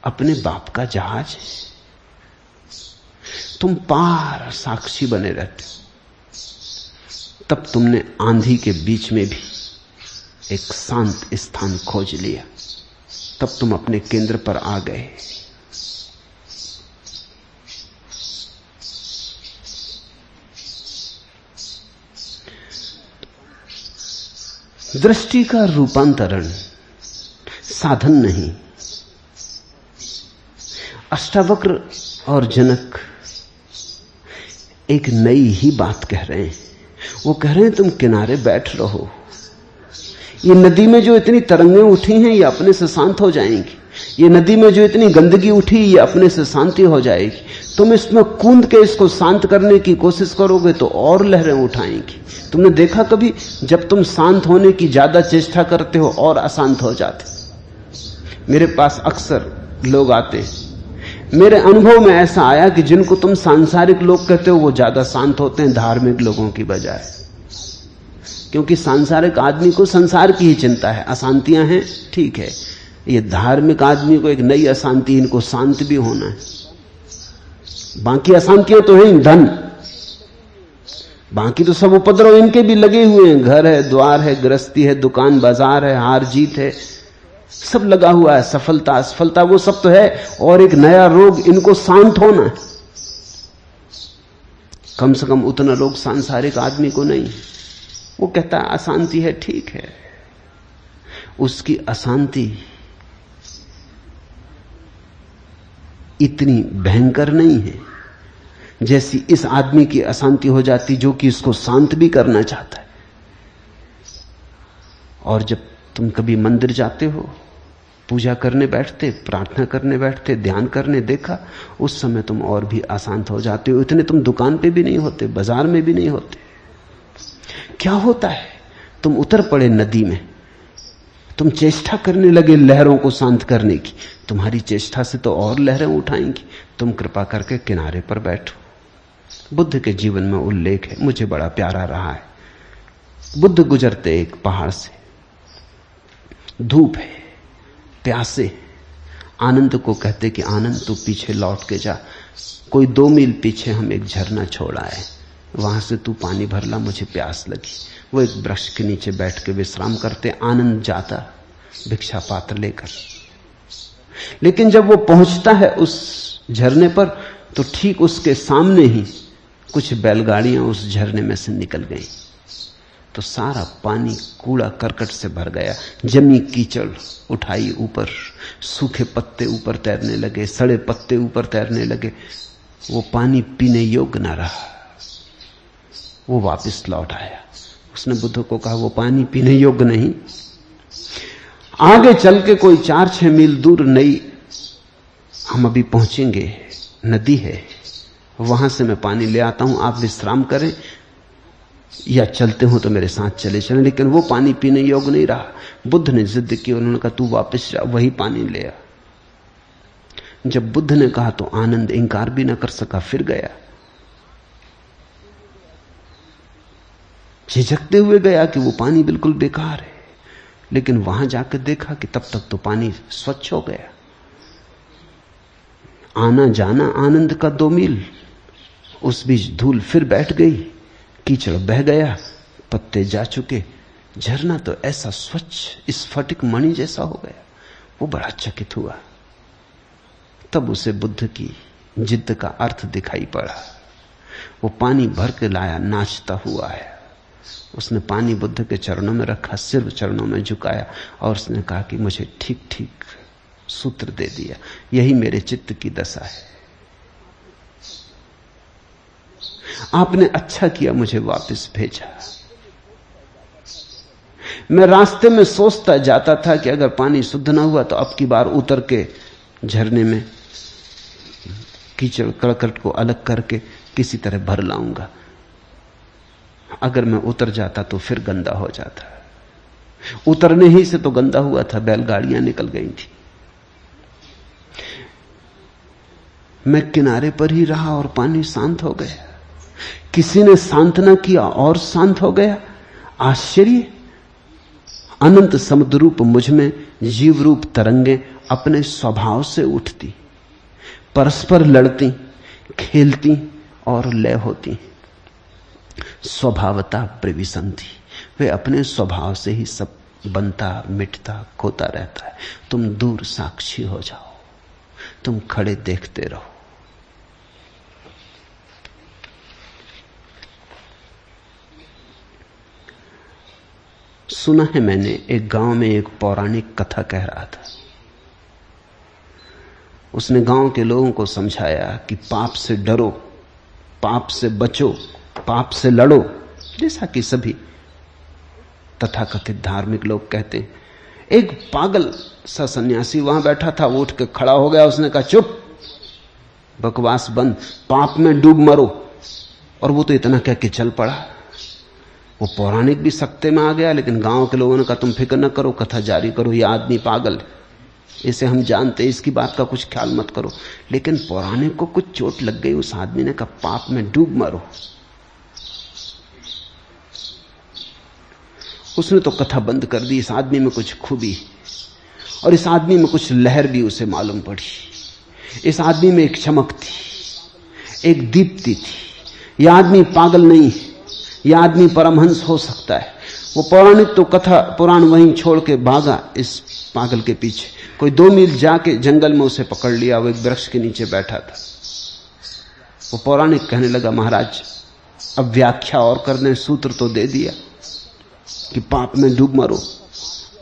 अपने बाप का जहाज, तुम पार साक्षी बने रहते हो। तब तुमने आंधी के बीच में भी एक शांत स्थान खोज लिया, तब तुम अपने केंद्र पर आ गए। दृष्टि का रूपांतरण साधन नहीं। अष्टावक्र और जनक एक नई ही बात कह रहे हैं। वो कह रहे हैं तुम किनारे बैठ रहो। ये नदी में जो इतनी तरंगें उठी हैं ये अपने से शांत हो जाएंगी। ये नदी में जो इतनी गंदगी उठी ये अपने से शांति हो जाएगी। तुम इसमें कूद के इसको शांत करने की कोशिश करोगे तो और लहरें उठाएंगी। तुमने देखा कभी जब तुम शांत होने की ज्यादा चेष्टा करते हो और अशांत हो जाते। मेरे पास अक्सर लोग आते हैं, मेरे अनुभव में ऐसा आया कि जिनको तुम सांसारिक लोग कहते हो वो ज्यादा शांत होते हैं धार्मिक लोगों की बजाय, क्योंकि सांसारिक आदमी को संसार की ही चिंता है, अशांतियां हैं ठीक है, ये धार्मिक आदमी को एक नई अशांति, इनको शांत भी होना है। बाकी अशांतियां तो हैं, धन, बाकी तो सब उपद्रव इनके भी लगे हुए हैं, घर है, द्वार है, गृहस्थी है, दुकान बाजार है, हार जीत है, सब लगा हुआ है, सफलता असफलता वो सब तो है, और एक नया रोग, इनको शांत होना है। कम से कम उतना रोग सांसारिक आदमी को नहीं। वो कहता है अशांति है ठीक है, उसकी अशांति इतनी भयंकर नहीं है जैसी इस आदमी की अशांति हो जाती जो कि इसको शांत भी करना चाहता है। और जब तुम कभी मंदिर जाते हो, पूजा करने बैठते, प्रार्थना करने बैठते, ध्यान करने देखा, उस समय तुम और भी अशांत हो जाते हो। इतने तुम दुकान पे भी नहीं होते, बाजार में भी नहीं होते। क्या होता है? तुम उतर पड़े नदी में, तुम चेष्टा करने लगे लहरों को शांत करने की, तुम्हारी चेष्टा से तो और लहरें उठाएंगी। तुम कृपा करके किनारे पर बैठो। बुद्ध के जीवन में उल्लेख है, मुझे बड़ा प्यारा रहा है। बुद्ध गुजरते एक पहाड़ से, धूप है, प्यासे, आनंद को कहते कि आनंद तू पीछे लौट के जा, कोई 2 मील पीछे हम एक झरना छोड़ा है, वहां से तू पानी भर ला, मुझे प्यास लगी। वो एक वृक्ष के नीचे बैठ के विश्राम करते, आनंद जाता भिक्षा पात्र लेकर। लेकिन जब वो पहुंचता है उस झरने पर, तो ठीक उसके सामने ही कुछ बैलगाड़ियां उस झरने में से निकल गईं। तो सारा पानी कूड़ा करकट से भर गया, जमी कीचड़ उठाई ऊपर, सूखे पत्ते ऊपर तैरने लगे, सड़े पत्ते ऊपर तैरने लगे। वो पानी पीने योग्य न रहा। वो वापस लौट आया। उसने बुद्ध को कहा वो पानी पीने योग्य नहीं। आगे चल के कोई 4-6 मील दूर नई, हम अभी पहुंचेंगे, नदी है, वहां से मैं पानी ले आता हूं, आप विश्राम करें या चलते हो तो मेरे साथ चले चलें। लेकिन वो पानी पीने योग्य नहीं रहा। बुद्ध ने जिद की, उन्होंने कहा तू वापस जा, वही पानी ले आ। जब बुद्ध ने कहा तो आनंद इंकार भी ना कर सका, फिर गया, झिझकते हुए गया कि वो पानी बिल्कुल बेकार है। लेकिन वहां जाकर देखा कि तब तक तो पानी स्वच्छ हो गया। आना जाना आनंद का 2 मील, उस बीच धूल फिर बैठ गई, कीचड़ बह गया, पत्ते जा चुके, झरना तो ऐसा स्वच्छ स्फटिक मणि जैसा हो गया। वो बड़ा चकित हुआ। तब उसे बुद्ध की जिद्द का अर्थ दिखाई पड़ा। वो पानी भर के लाया, नाचता हुआ आया। उसने पानी बुद्ध के चरणों में रखा, सिर चरणों में झुकाया और उसने कहा कि मुझे ठीक ठीक सूत्र दे दिया, यही मेरे चित्त की दशा है। आपने अच्छा किया मुझे वापस भेजा। मैं रास्ते में सोचता जाता था कि अगर पानी शुद्ध ना हुआ तो अब की बार उतर के झरने में कीचड़ करकट को अलग करके किसी तरह भर लाऊंगा। अगर मैं उतर जाता तो फिर गंदा हो जाता। उतरने ही से तो गंदा हुआ था, बैलगाड़ियां निकल गई थी। मैं किनारे पर ही रहा और पानी शांत हो गया। किसी ने शांत ना किया और शांत हो गया। आश्चर्य! अनंत समुद्र रूप मुझ में जीव रूप तरंगे अपने स्वभाव से उठती, परस्पर लड़ती, खेलती और लय होती। स्वभावता प्रविशन्ति, वे अपने स्वभाव से ही सब बनता, मिटता, खोता रहता है। तुम दूर साक्षी हो जाओ, तुम खड़े देखते रहो। सुना है मैंने, एक गांव में एक पौराणिक कथा कह रहा था। उसने गांव के लोगों को समझाया कि पाप से डरो, पाप से बचो, पाप से लड़ो, जैसा कि सभी तथाकथित धार्मिक लोग कहते हैं। एक पागल सा सन्यासी वहां बैठा था, वो उठ के खड़ा हो गया। उसने कहा चुप, बकवास बंद, पाप में डूब मरो। और वो तो इतना कह के चल पड़ा। वो पौराणिक भी सख्ते में आ गया, लेकिन गांव के लोगों ने कहा तुम फिक्र न करो, कथा जारी करो, यह आदमी पागल है। इसे हम जानते, इसकी बात का कुछ ख्याल मत करो। लेकिन पौराणिक को कुछ चोट लग गई, उस आदमी ने कहा पाप में डूब मरो। उसने तो कथा बंद कर दी। इस आदमी में कुछ खूबी और इस आदमी में कुछ लहर भी उसे मालूम पड़ी। इस आदमी में एक चमक थी, एक दीप्ति थी। यह आदमी पागल नहीं है, यह आदमी परमहंस हो सकता है। वो पौराणिक तो कथा पुराण वहीं छोड़ के भागा इस पागल के पीछे। कोई 2 मील जाके जंगल में उसे पकड़ लिया। वो एक वृक्ष के नीचे बैठा था। वो पौराणिक कहने लगा, महाराज अब व्याख्या और कर दें, सूत्र तो दे दिया कि पाप में डूब मरो,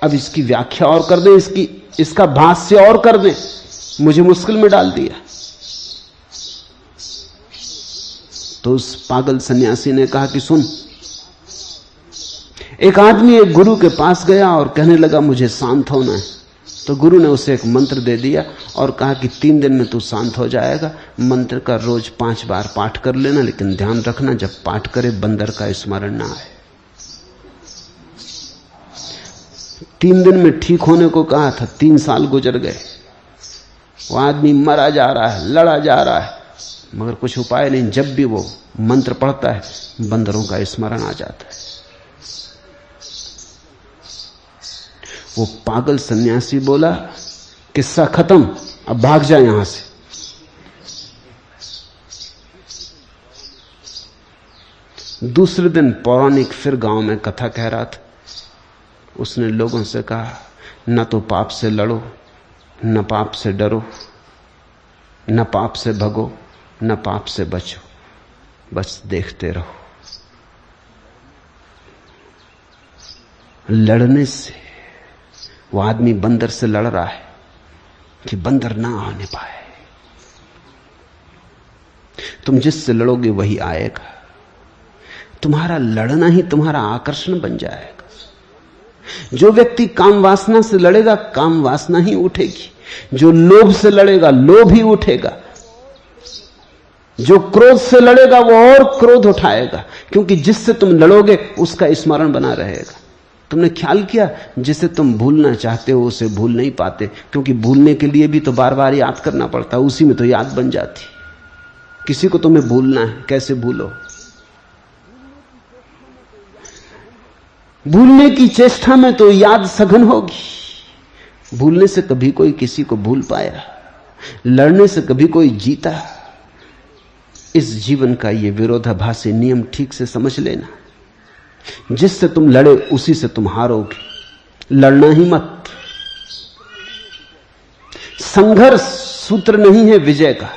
अब इसकी व्याख्या और कर दें, इसका भाष्य और कर दें। मुझे मुश्किल में डाल दिया। तो उस पागल सन्यासी ने कहा कि सुन, एक आदमी एक गुरु के पास गया और कहने लगा मुझे शांत होना है। तो गुरु ने उसे एक मंत्र दे दिया और कहा कि 3 दिन में तू शांत हो जाएगा। मंत्र का रोज 5 बार पाठ कर लेना, लेकिन ध्यान रखना जब पाठ करे बंदर का स्मरण ना आए। 3 दिन में ठीक होने को कहा था, 3 साल गुजर गए। वो आदमी मरा जा रहा है, लड़ा जा रहा है, मगर कुछ उपाय नहीं। जब भी वो मंत्र पढ़ता है बंदरों का स्मरण आ जाता है। वो पागल सन्यासी बोला, किस्सा खत्म, अब भाग जा यहां से। दूसरे दिन पौराणिक फिर गांव में कथा कह रहा था। उसने लोगों से कहा, न तो पाप से लड़ो, न पाप से डरो, न पाप से भगो, न पाप से बचो, बस देखते रहो। लड़ने से वो आदमी बंदर से लड़ रहा है कि बंदर ना आने पाए। तुम जिससे लड़ोगे वही आएगा। तुम्हारा लड़ना ही तुम्हारा आकर्षण बन जाएगा। जो व्यक्ति काम वासना से लड़ेगा, काम वासना ही उठेगी। जो लोभ से लड़ेगा, लोभ ही उठेगा। जो क्रोध से लड़ेगा वो और क्रोध उठाएगा, क्योंकि जिससे तुम लड़ोगे उसका स्मरण बना रहेगा। तुमने ख्याल किया, जिसे तुम भूलना चाहते हो उसे भूल नहीं पाते, क्योंकि भूलने के लिए भी तो बार बार याद करना पड़ता है, उसी में तो याद बन जाती। किसी को तुम्हें भूलना है, कैसे भूलो? भूलने की चेष्टा में तो याद सघन होगी। भूलने से कभी कोई किसी को भूल पाया? लड़ने से कभी कोई जीता? इस जीवन का ये विरोधाभासी नियम ठीक से समझ लेना। जिससे तुम लड़े उसी से तुम हारोगे। लड़ना ही मत। संघर्ष सूत्र नहीं है विजय का,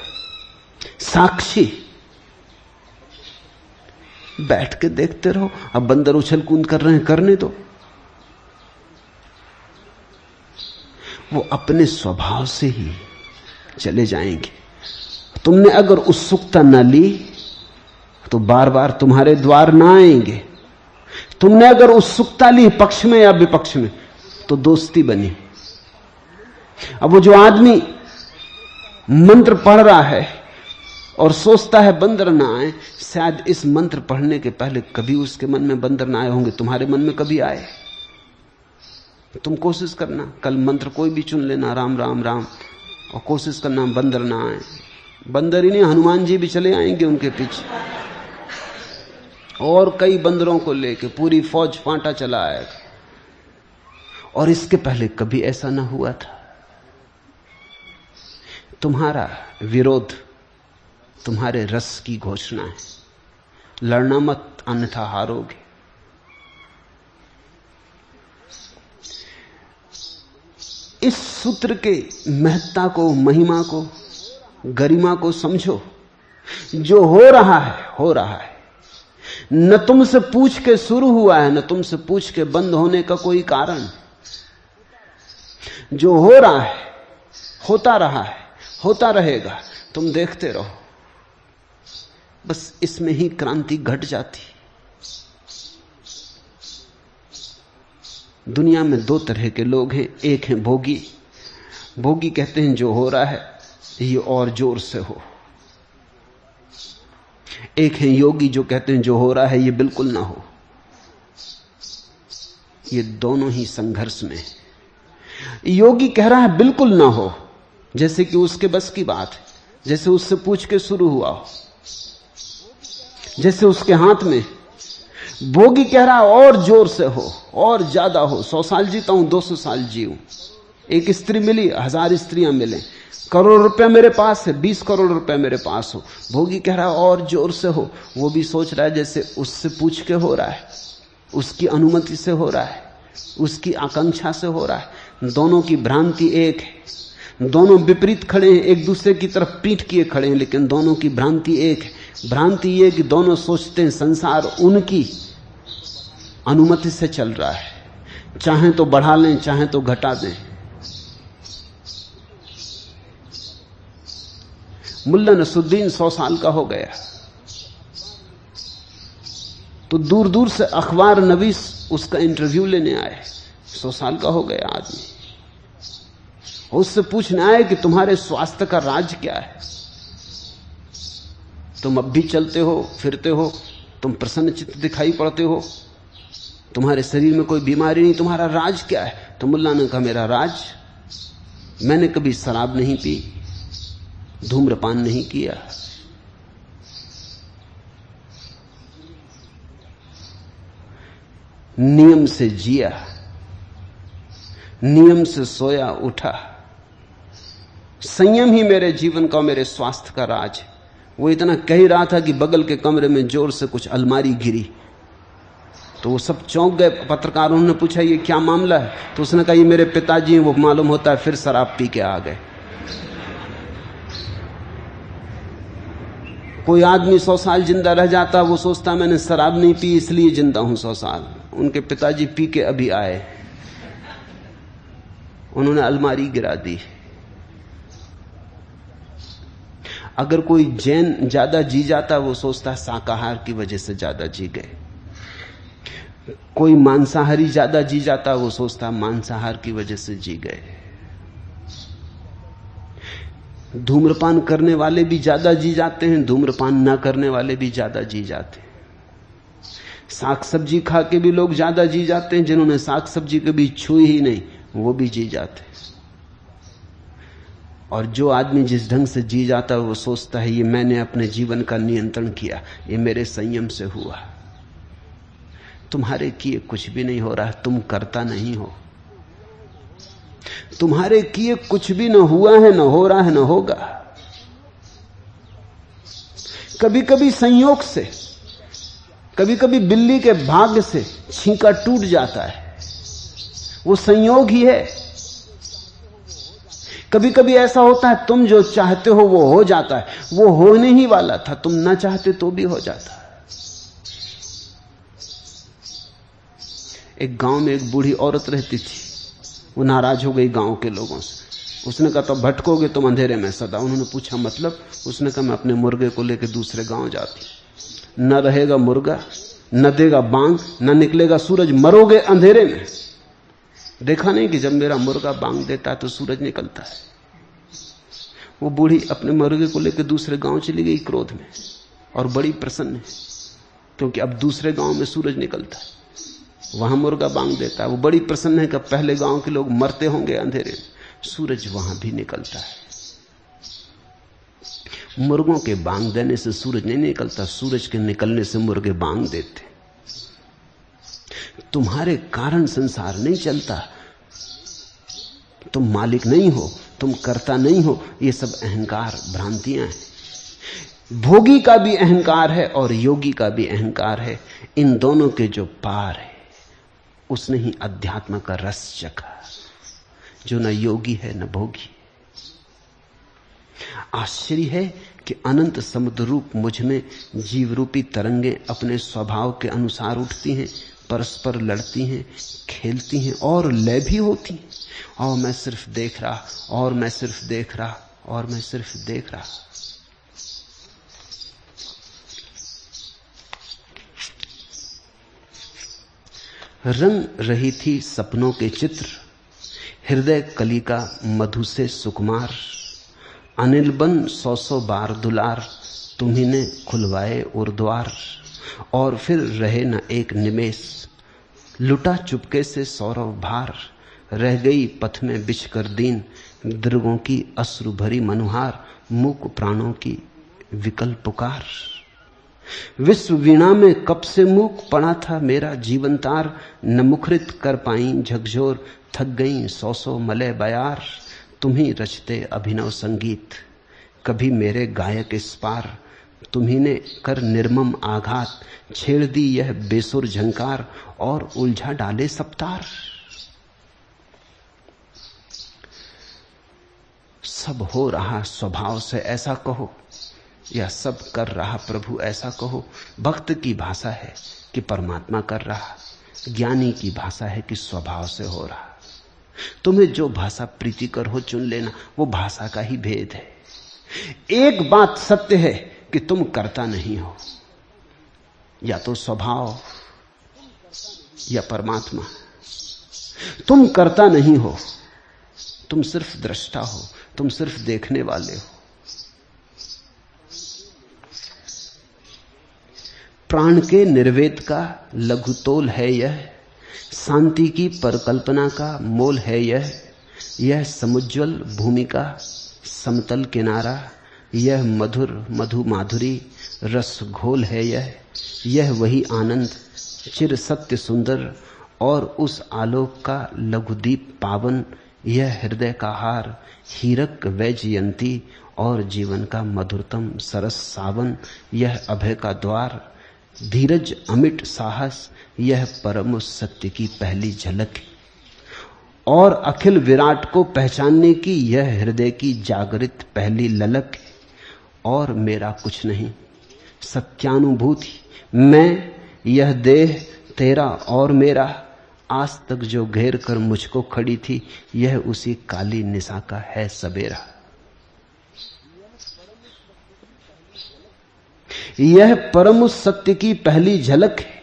साक्षी। बैठ के देखते रहो। अब बंदर उछल कूद कर रहे हैं, करने दो। वो अपने स्वभाव से ही चले जाएंगे। तुमने अगर उत्सुकता न ली तो बार बार तुम्हारे द्वार ना आएंगे। तुमने अगर उत्सुकता ली पक्ष में या विपक्ष में तो दोस्ती बनी। अब वो जो आदमी मंत्र पढ़ रहा है और सोचता है बंदर ना आए, शायद इस मंत्र पढ़ने के पहले कभी उसके मन में बंदर ना आए होंगे। तुम्हारे मन में कभी आए? तुम कोशिश करना, कल मंत्र कोई भी चुन लेना, राम राम राम, और कोशिश करना बंदर ना आए। बंदर ही नहीं, हनुमान जी भी चले आएंगे उनके पीछे, और कई बंदरों को लेके पूरी फौज फांटा चला आएगा। और इसके पहले कभी ऐसा ना हुआ था। तुम्हारा विरोध तुम्हारे रस की घोषणा है। लड़ना मत, अन्यथा हारोगे। इस सूत्र के महत्ता को, महिमा को, गरिमा को समझो। जो हो रहा है हो रहा है। न तुमसे पूछ के शुरू हुआ है, न तुमसे पूछ के बंद होने का कोई कारण। जो हो रहा है होता रहा है, होता रहेगा। तुम देखते रहो। बस इसमें ही क्रांति घट जाती। दुनिया में 2 तरह के लोग हैं। एक हैं भोगी। भोगी कहते हैं जो हो रहा है ये और जोर से हो। एक हैं योगी जो कहते हैं जो हो रहा है ये बिल्कुल ना हो। ये दोनों ही संघर्ष में। योगी कह रहा है बिल्कुल ना हो, जैसे कि उसके बस की बात है, जैसे उससे पूछ के शुरू हुआ हो, जैसे उसके हाथ में। भोगी कह रहा है और जोर से हो, और ज्यादा हो, 100 साल जीता हूं, 200 साल जीऊं, एक स्त्री मिली, 1000 स्त्रियां मिले, करोड़ रुपया मेरे पास है, 20 करोड़ रुपया मेरे पास हो। भोगी कह रहा है और जोर से हो। वो भी सोच रहा है जैसे उससे पूछ के हो रहा है, उसकी अनुमति से हो रहा है, उसकी आकांक्षा से हो रहा है। दोनों की भ्रांति एक है, दोनों विपरीत खड़े हैं, एक दूसरे की तरफ पीठ किए खड़े हैं, लेकिन दोनों की भ्रांति एक है। भ्रांति ये कि दोनों सोचते हैं संसार उनकी अनुमति से चल रहा है, चाहे तो बढ़ा लें चाहे तो घटा दें। मुल्ला नसरुद्दीन 100 साल का हो गया तो दूर दूर से अखबार नवीस उसका इंटरव्यू लेने आए। 100 साल का हो गया आदमी, उससे पूछने आए कि तुम्हारे स्वास्थ्य का राज क्या है, तुम अब भी चलते हो फिरते हो, तुम प्रसन्न चित्त दिखाई पड़ते हो, तुम्हारे शरीर में कोई बीमारी नहीं, तुम्हारा राज क्या है? तो मुल्ला ने कहा मेरा राज, मैंने कभी शराब नहीं पी, धूम्रपान नहीं किया, नियम से जिया, नियम से सोया उठा, संयम ही मेरे जीवन का, मेरे स्वास्थ्य का राज है। वो इतना कह ही रहा था कि बगल के कमरे में जोर से कुछ अलमारी गिरी, तो वो सब चौंक गए। पत्रकारों ने पूछा ये क्या मामला है? तो उसने कहा ये मेरे पिताजी हैं, वो मालूम होता है फिर शराब पी के आ गए। कोई आदमी 100 साल जिंदा रह जाता, वो सोचता मैंने शराब नहीं पी इसलिए जिंदा हूं 100 साल। उनके पिताजी पी के अभी आए, उन्होंने अलमारी गिरा दी। अगर कोई जैन ज्यादा जी जाता, वो सोचता शाकाहार की वजह से ज्यादा जी गए। कोई मांसाहारी ज्यादा जी जाता, वो सोचता मांसाहार की वजह से जी गए। धूम्रपान करने वाले भी ज्यादा जी जाते हैं, धूम्रपान ना करने वाले भी ज्यादा जी जाते हैं। साग सब्जी खा के भी लोग ज्यादा जी जाते हैं, जिन्होंने साग सब्जी कभी छुई ही नहीं वो भी जी जाते हैं। और जो आदमी जिस ढंग से जी जाता है वो सोचता है ये मैंने अपने जीवन का नियंत्रण किया, ये मेरे संयम से हुआ। तुम्हारे किए कुछ भी नहीं हो रहा, तुम करता नहीं हो। तुम्हारे किए कुछ भी न हुआ है, न हो रहा है, न होगा। कभी कभी संयोग से, कभी कभी बिल्ली के भाग्य से छींका टूट जाता है, वो संयोग ही है। कभी कभी ऐसा होता है तुम जो चाहते हो वो हो जाता है, वो होने ही वाला था, तुम ना चाहते तो भी हो जाता है। एक गांव में एक बूढ़ी औरत रहती थी, वो नाराज हो गई गांव के लोगों से। उसने कहा तो भटकोगे तुम अंधेरे में सदा। उन्होंने पूछा मतलब? उसने कहा मैं अपने मुर्गे को लेकर दूसरे गांव जाती, न रहेगा मुर्गा, न देगा बांग, न निकलेगा सूरज, मरोगे अंधेरे में। देखा नहीं कि जब मेरा मुर्गा बांग देता है तो सूरज निकलता है। वो बूढ़ी अपने मुर्गे को लेकर दूसरे गांव चली गई क्रोध में, और बड़ी प्रसन्न है क्योंकि अब दूसरे गांव में सूरज निकलता है, वहां मुर्गा बांग देता है। वो बड़ी प्रसन्न है कि पहले गांव के लोग मरते होंगे अंधेरे में, सूरज वहां भी निकलता है। मुर्गों के बांग देने से सूरज नहीं निकलता, सूरज के निकलने से मुर्गे बांग देते। तुम्हारे कारण संसार नहीं चलता, तुम मालिक नहीं हो, तुम कर्ता नहीं हो। ये सब अहंकार, भ्रांतियां हैं। भोगी का भी अहंकार है और योगी का भी अहंकार है। इन दोनों के जो पार है उसने ही अध्यात्म का रस चखा, जो न योगी है न भोगी। आश्चर्य है कि अनंत समुद्र रूप मुझ में जीव रूपी तरंगें अपने स्वभाव के अनुसार उठती हैं, परस्पर लड़ती हैं, खेलती हैं और लय भी होती हैं। और मैं सिर्फ देख रहा, और मैं सिर्फ देख रहा, और मैं सिर्फ देख रहा। रंग रही थी सपनों के चित्र, हृदय कलिका मधु से सुकुमार। अनिल बन 100 बार दुलार, तुम्ही ने खुलवाए उर्द्वार। और फिर रहे न एक निमेष, लुटा चुपके से सौरव भार। रह गई पथ में बिछकर दीन, दृगों की अश्रु भरी मनुहार, मूक प्राणों की विकल पुकार। विश्व वीणा में कब से मूक पड़ा था मेरा जीवन तार, न मुखरित कर पाई झकझोर, थक गई सौ सौ मलय बयार। तुम्ही रचते अभिनव संगीत, कभी मेरे गायक इस पार, तुम्ही ने कर निर्मम आघात, छेड़ दी यह बेसुर झंकार, और उलझा डाले सप्तार। सब हो रहा स्वभाव से ऐसा कहो, या सब कर रहा प्रभु ऐसा कहो। भक्त की भाषा है कि परमात्मा कर रहा, ज्ञानी की भाषा है कि स्वभाव से हो रहा। तुम्हें जो भाषा प्रीतिकर हो चुन लेना, वो भाषा का ही भेद है। एक बात सत्य है कि तुम करता नहीं हो, या तो स्वभाव या परमात्मा। तुम करता नहीं हो, तुम सिर्फ दृष्टा हो, तुम सिर्फ देखने वाले हो। प्राण के निर्वेद का लघु तोल है यह, शांति की परिकल्पना का मोल है यह समुज्वल भूमि का समतल किनारा, यह मधुर मधु माधुरी रस घोल है यह वही आनंद चिर सत्य सुंदर, और उस आलोक का लघुदीप पावन, यह हृदय का हार हीरक वैजयंती, और जीवन का मधुरतम सरस सावन, यह अभय का द्वार धीरज अमिट साहस, यह परम सत्य की पहली झलक है, और अखिल विराट को पहचानने की यह हृदय की जागृत पहली ललक है, और मेरा कुछ नहीं सत्यानुभूति, मैं यह देह तेरा और मेरा, आज तक जो घेर कर मुझको खड़ी थी, यह उसी काली निशा का है सबेरा। यह परम सत्य की पहली झलक है,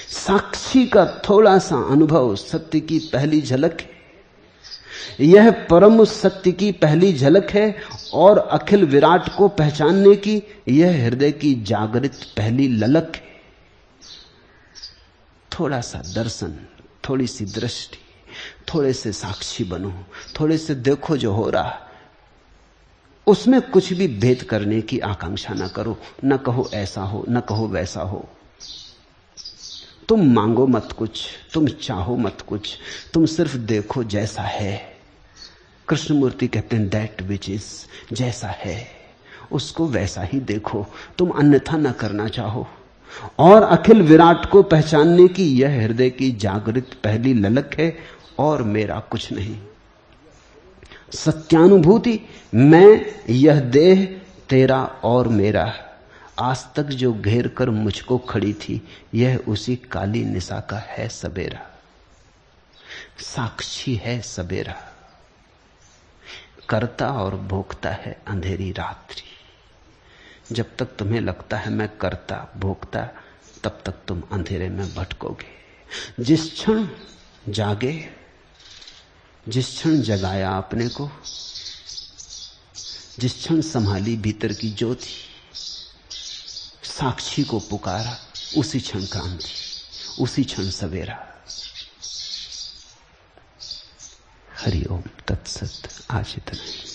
साक्षी का थोड़ा सा अनुभव सत्य की पहली झलक है। यह परम सत्य की पहली झलक है, और अखिल विराट को पहचानने की यह हृदय की जागृत पहली ललक है। थोड़ा सा दर्शन, थोड़ी सी दृष्टि, थोड़े से साक्षी बनो, थोड़े से देखो जो हो रहा। उसमें कुछ भी भेद करने की आकांक्षा न करो, न कहो ऐसा हो, न कहो वैसा हो। तुम मांगो मत कुछ, तुम चाहो मत कुछ, तुम सिर्फ देखो जैसा है। कृष्णमूर्ति कहते हैं दैट विच इज, जैसा है उसको वैसा ही देखो, तुम अन्यथा न करना चाहो। और अखिल विराट को पहचानने की यह हृदय की जागृत पहली ललक है, और मेरा कुछ नहीं सत्यानुभूति, मैं यह देह तेरा और मेरा, आज तक जो घेर कर मुझको खड़ी थी, यह उसी काली निशा का है सबेरा। साक्षी है सबेरा, करता और भोगता है अंधेरी रात्रि। जब तक तुम्हें लगता है मैं करता भोगता, तब तक तुम अंधेरे में भटकोगे। जिस क्षण जागे, जिस क्षण जगाया अपने को, जिस क्षण संभाली भीतर की ज्योति, साक्षी को पुकारा, उसी क्षण क्रांति, उसी क्षण सवेरा। हरि ओम तत्सत। आज इतना ही।